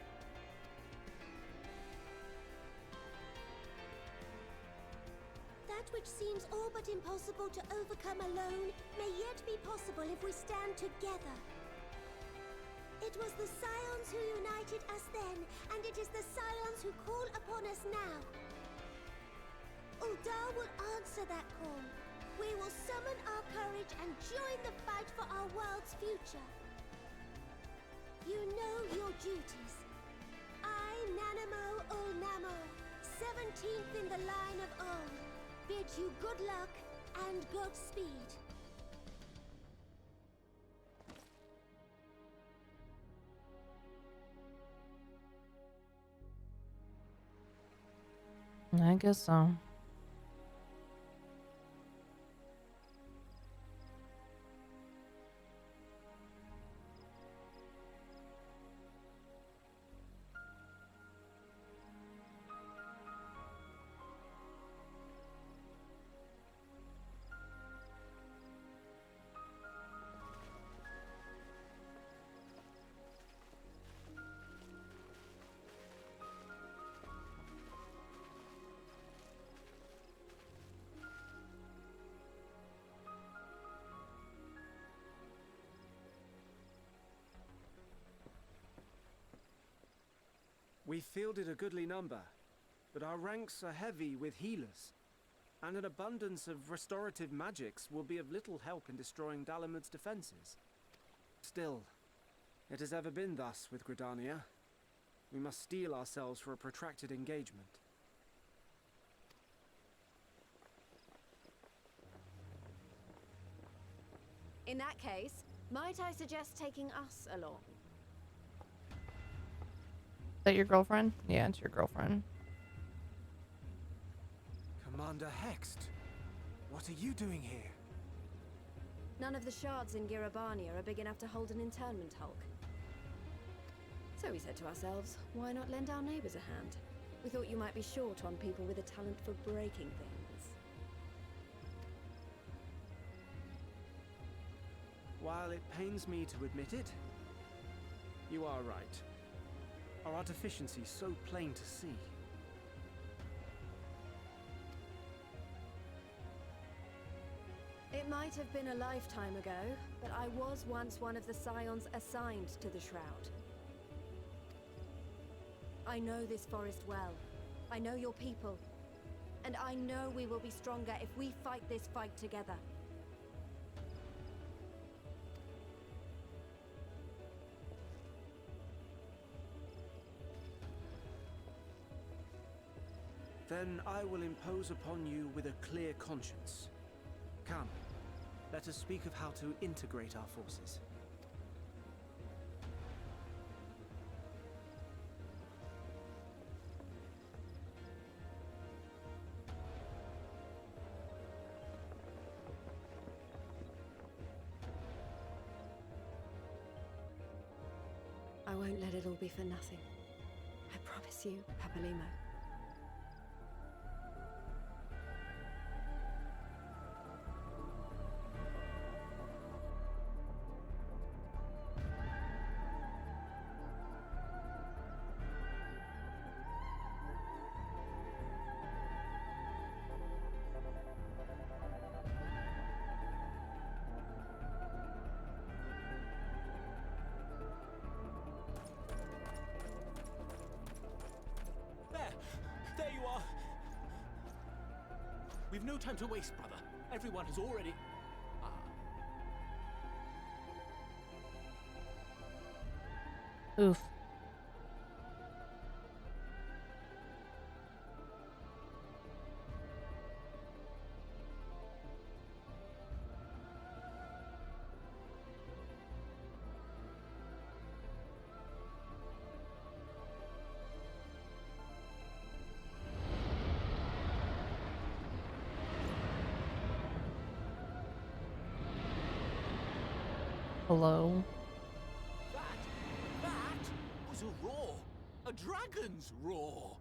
That which seems all but impossible to overcome alone may yet be possible if we stand together. It was the Scions who united us then, and it is the Scions who call upon us now. Uldar will answer that call. We will summon our courage and join the fight for our world's future. You know your duties. I, Nanamo Ol Namo, 17th in the line of Ol, bid you good luck and Godspeed. I guess so. We fielded a goodly number, but our ranks are heavy with healers, and an abundance of restorative magics will be of little help in destroying Dalamud's defenses. Still, it has ever been thus with Gridania. We must steel ourselves for a protracted engagement. In that case, might I suggest taking us along? Is that your girlfriend? Yeah, it's your girlfriend. Commander Hext, what are you doing here? None of the shards in Girabania are big enough to hold an internment hulk. So we said to ourselves, why not lend our neighbors a hand? We thought you might be short on people with a talent for breaking things. While it pains me to admit it, you are right. Our deficiency so plain to see. It might have been a lifetime ago, but I was once one of the scions assigned to the Shroud. I know this forest well. I know your people. And I know we will be stronger if we fight this fight together. Then I will impose upon you with a clear conscience. Come, let us speak of how to integrate our forces. I won't let it all be for nothing. I promise you, Papalimo. There you are! We've no time to waste, brother. Everyone has already... Oof. Hello? That was a roar! A dragon's roar!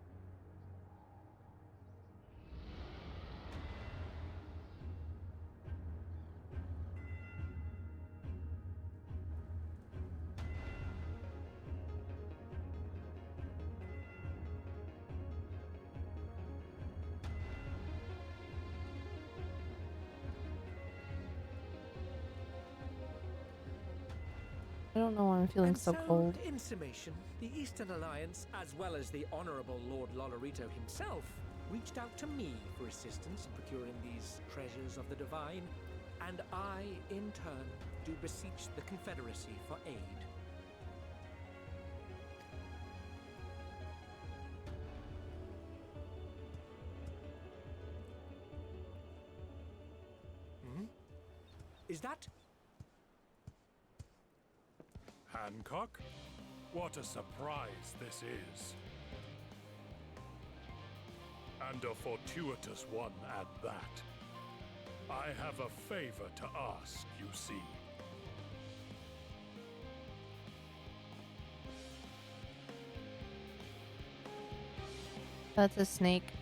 I don't know why I'm feeling so cold. In summation, the Eastern Alliance, as well as the Honorable Lord Lolorito himself, reached out to me for assistance in procuring these treasures of the divine, and I, in turn, do beseech the Confederacy for aid. Is that... Hancock? What a surprise this is. And a fortuitous one at that. I have a favor to ask, you see. That's a snake.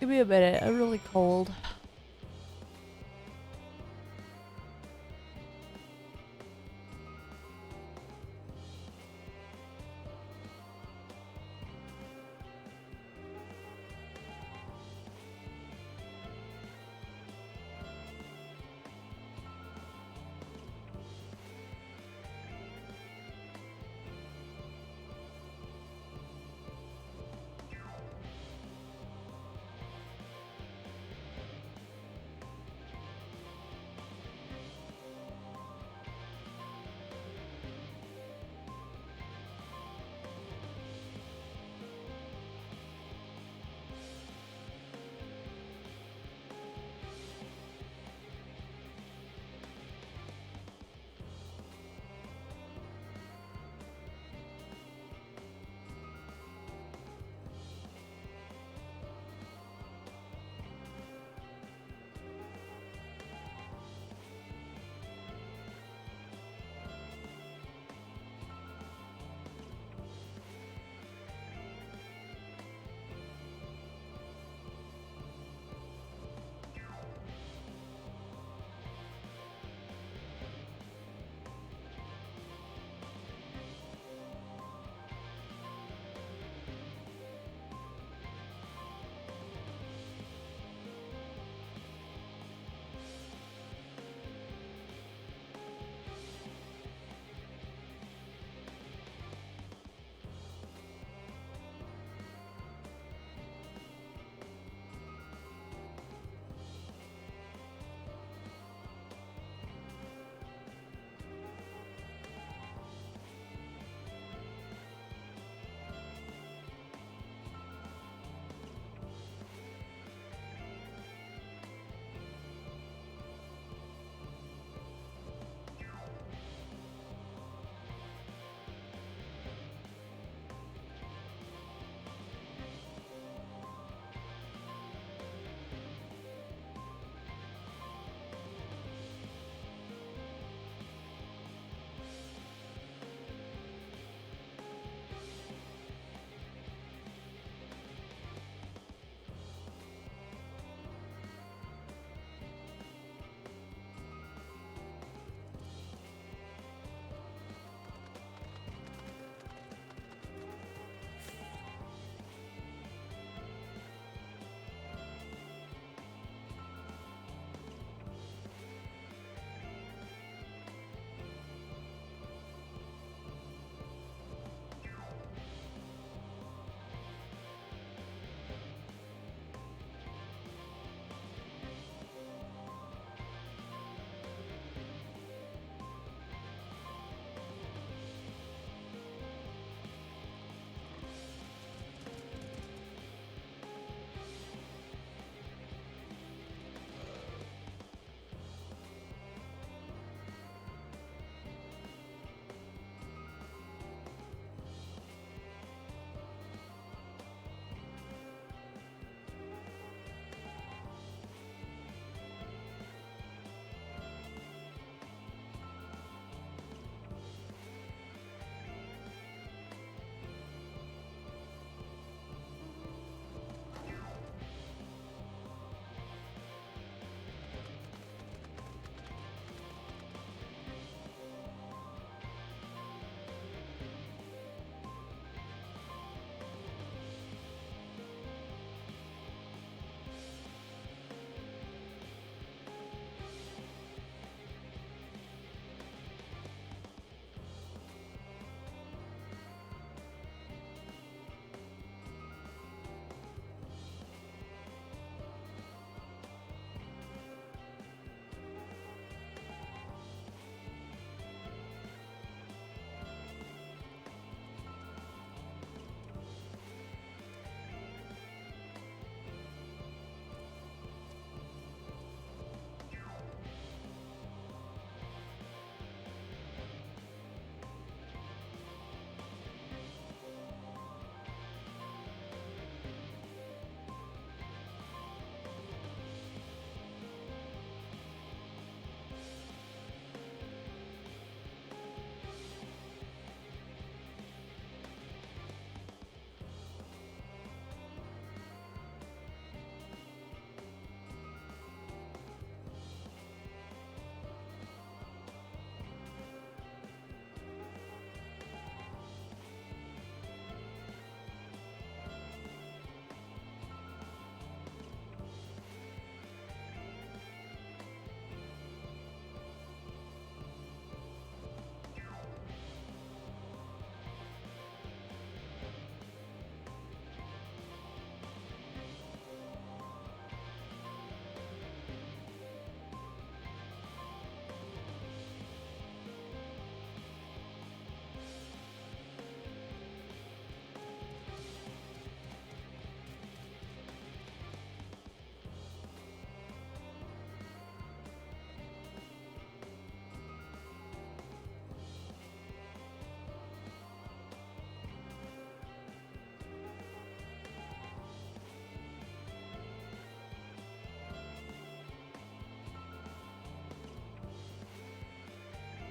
Give me a minute. I'm really cold.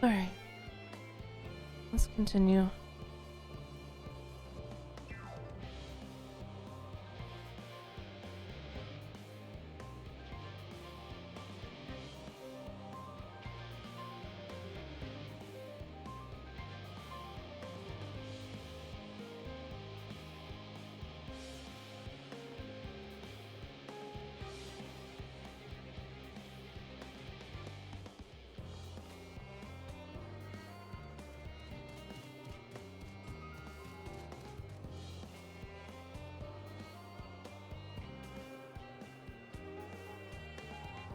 Alright. Let's continue.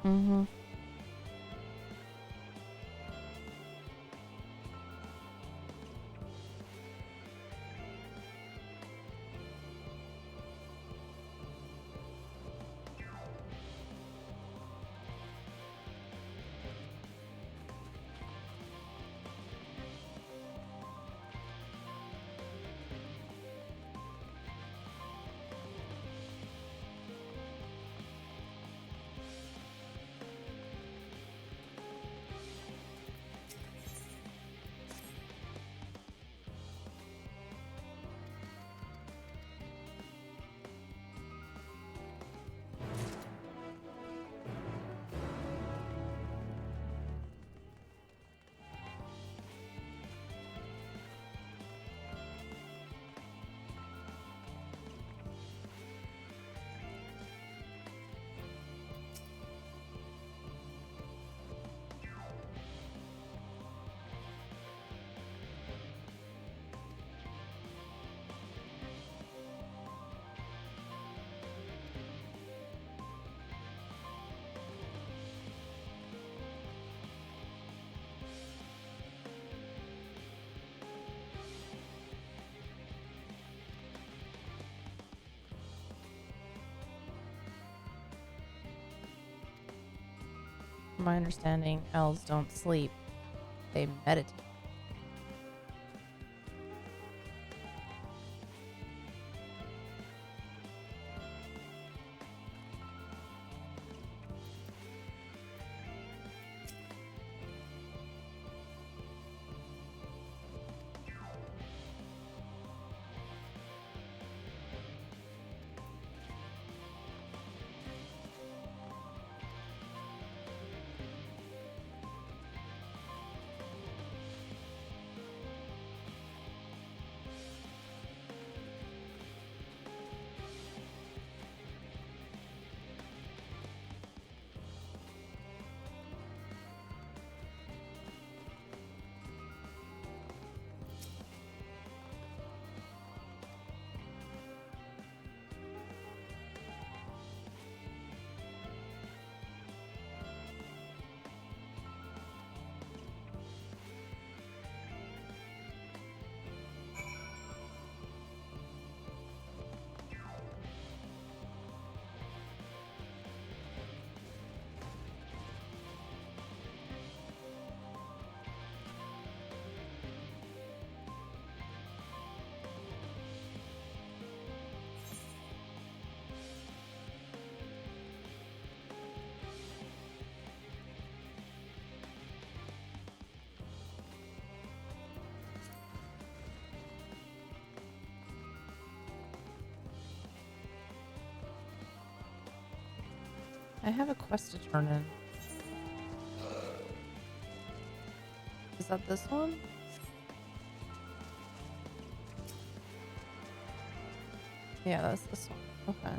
Mm-hmm. From my understanding, elves don't sleep. They meditate. I have a quest to turn in. Is that this one? Yeah, that's this one. Okay.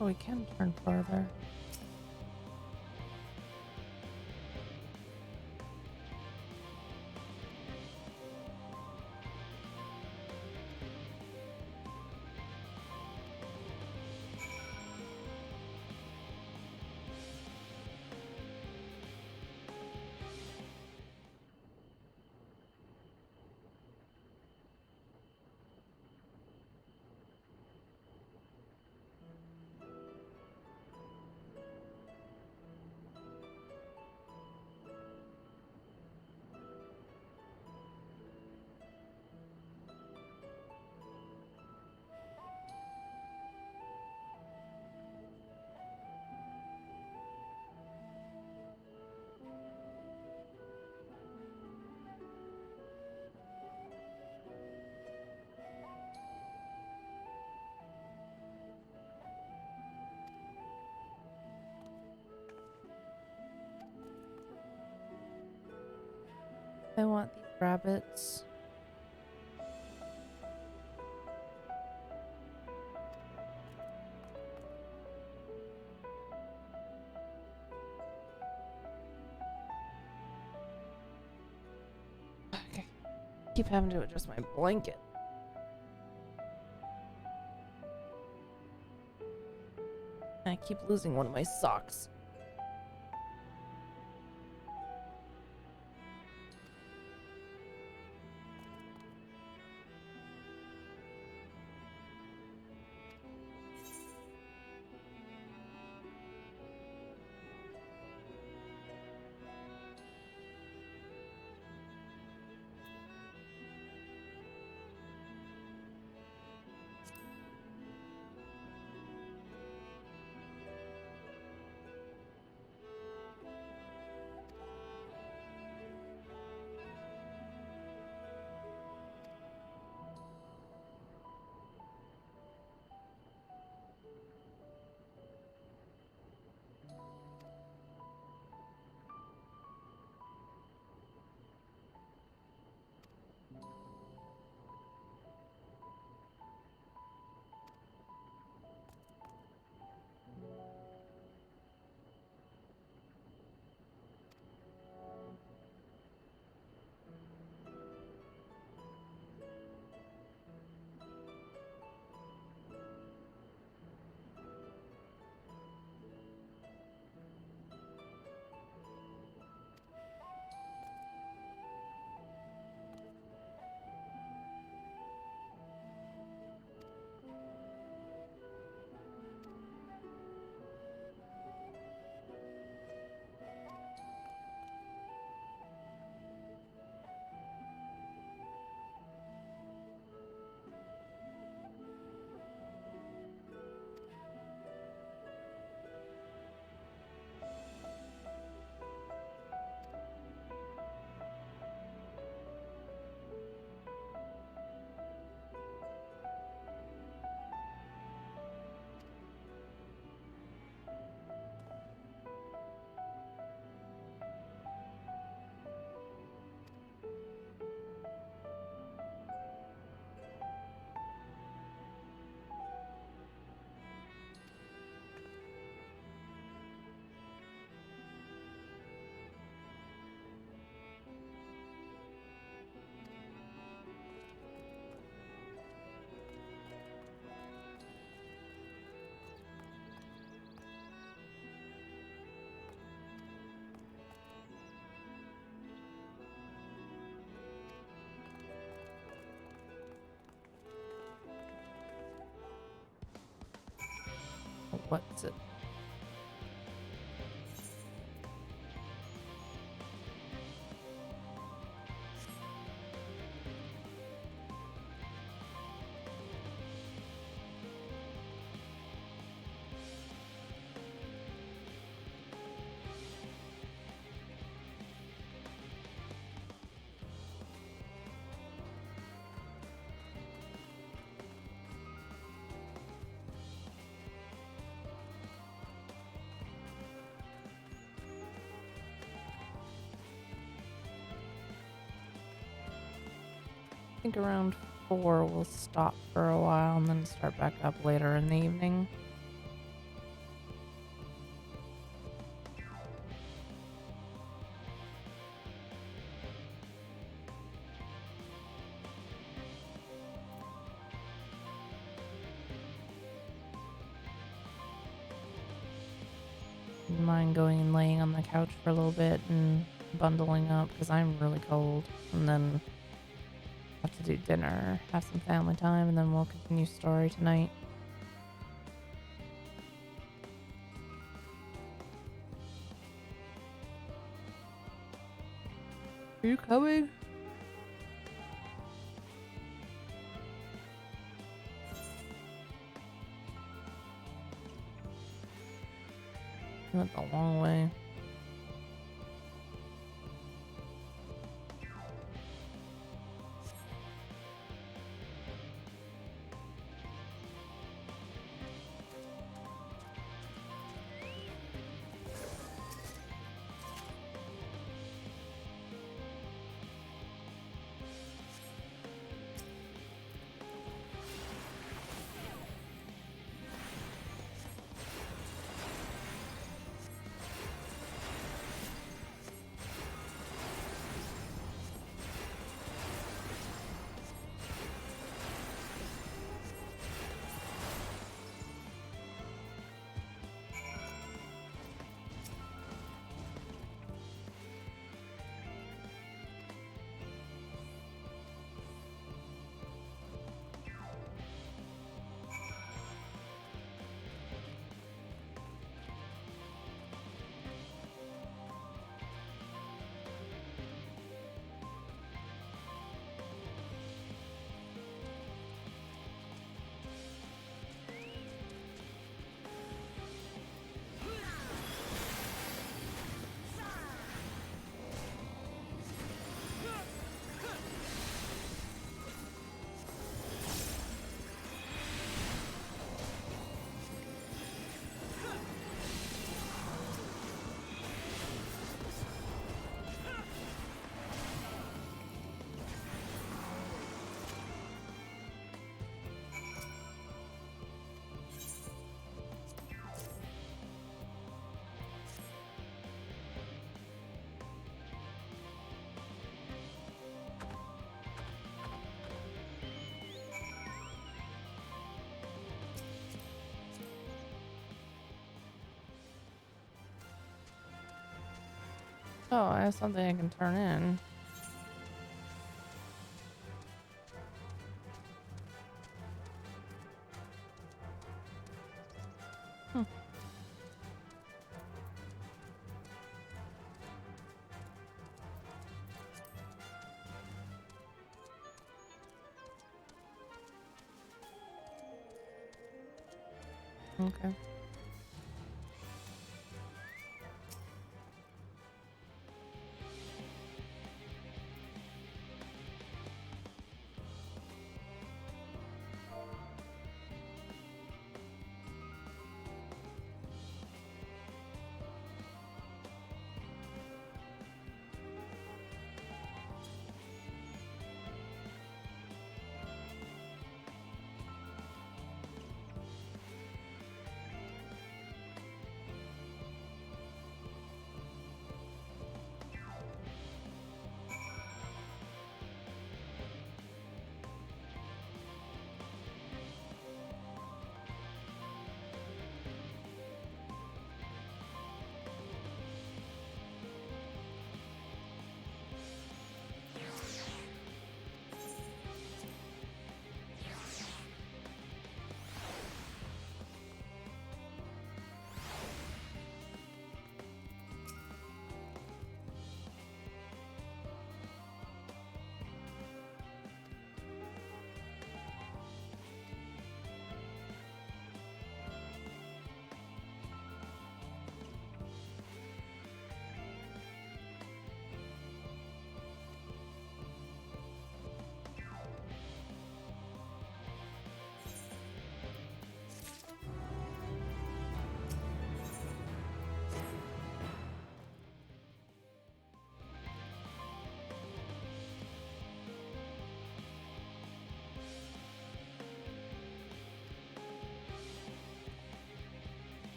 Oh, we can turn farther. I want these rabbits. Okay. Keep having to adjust my blanket. I keep losing one of my socks. What's it? I think around 4 we'll stop for a while and then start back up later in the evening. Wouldn't mind going and laying on the couch for a little bit and bundling up because I'm really cold. And then have to do dinner, have some family time, and then we'll continue story tonight. Are you coming? You went the long way. Oh, I have something I can turn in. Hmm. Okay.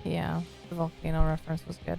Yeah, the volcano reference was good.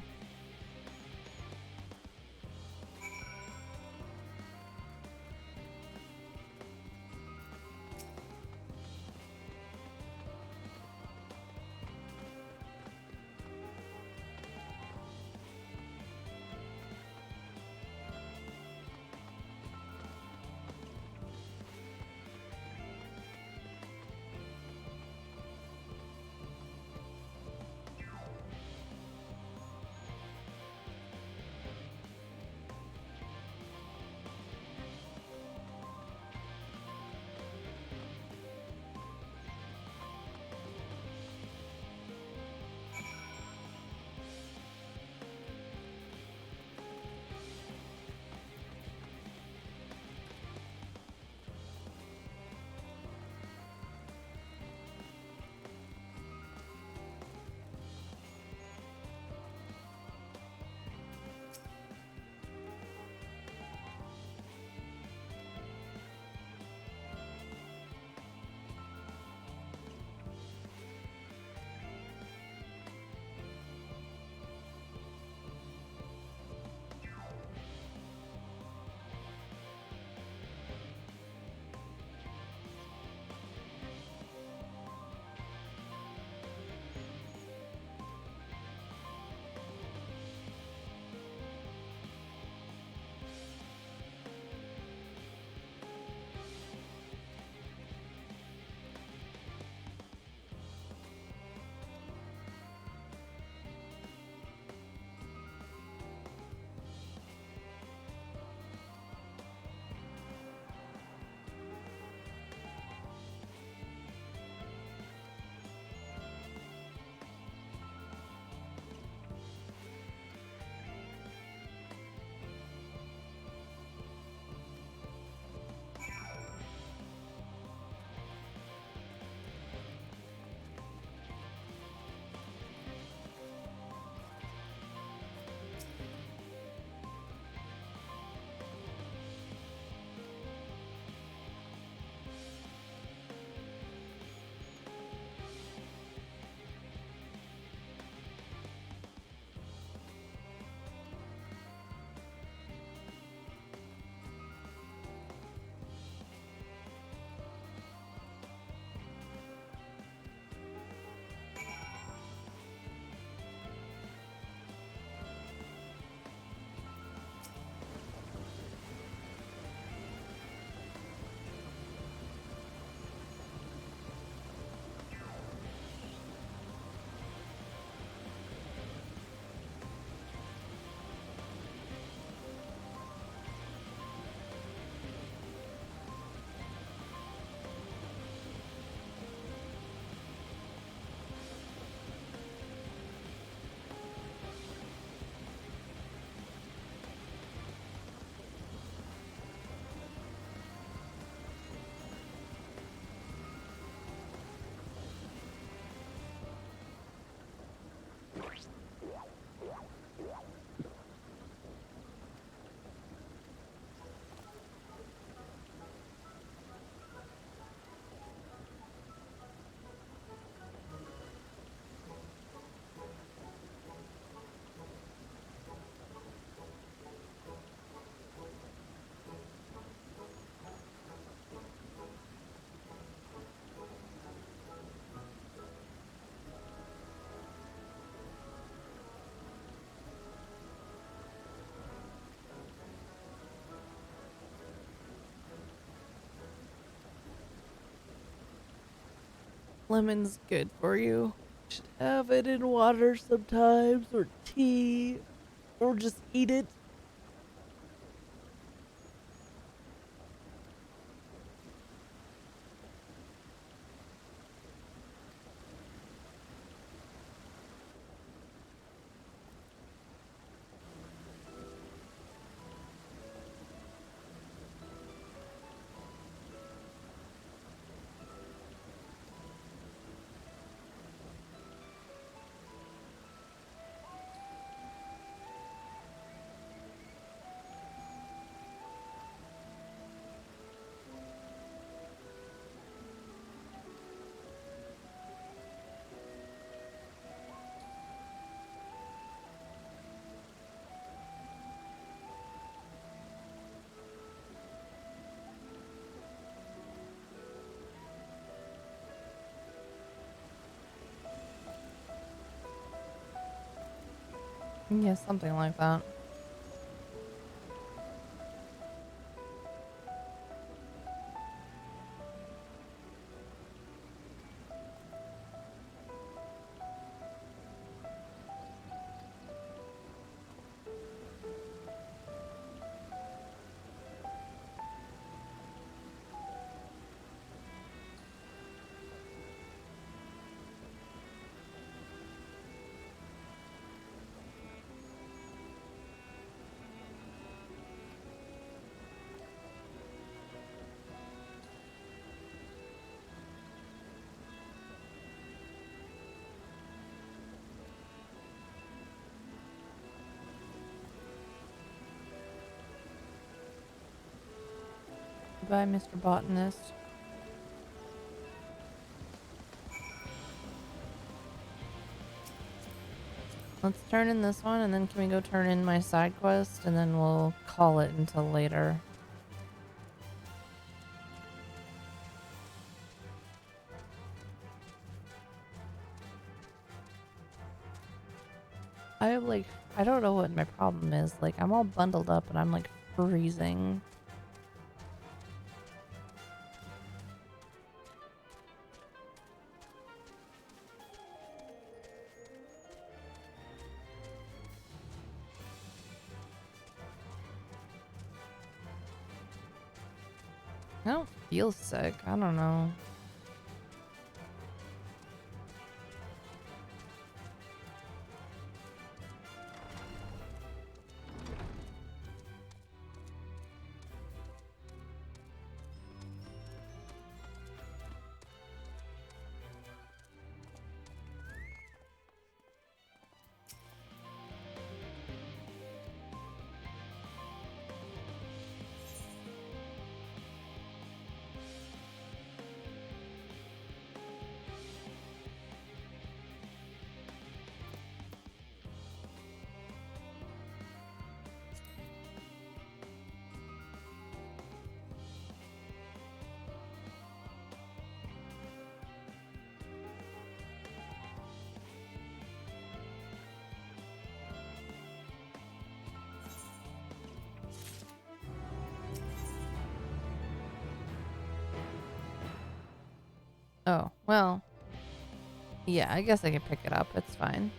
Lemon's good for you. Should have it in water sometimes, or tea, or just eat it. Yeah, something like that. Goodbye, Mr. Botanist. Let's turn in this one, and then can we go turn in my side quest, and then we'll call it until later. I don't know what my problem is. Like, I'm all bundled up and I'm like freezing. I don't feel sick. I don't know. Oh, well. Yeah, I guess I can pick it up. It's fine.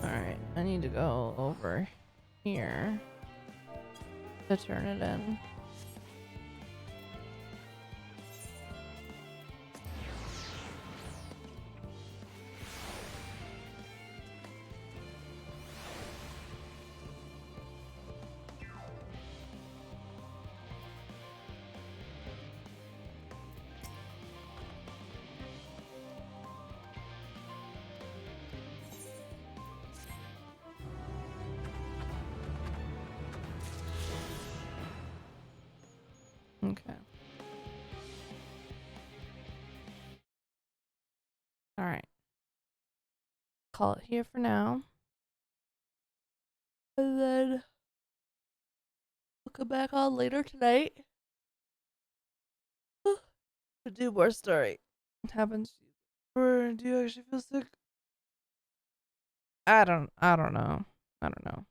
Alright, I need to go over here to turn it in. Okay. Alright. Call it here for now. And then we'll come back on later tonight to do more story. What happens? Or do you actually feel sick? I don't know. I don't know.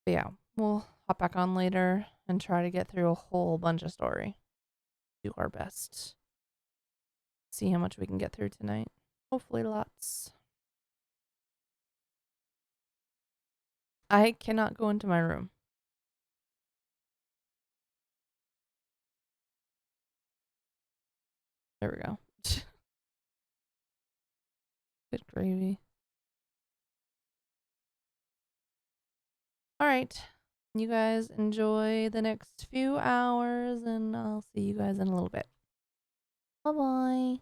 But yeah, we'll hop back on later and try to get through a whole bunch of story. Do our best. See how much we can get through tonight. Hopefully lots. I cannot go into my room. There we go. Good gravy. Alright. You guys enjoy the next few hours, and I'll see you guys in a little bit. Bye-bye.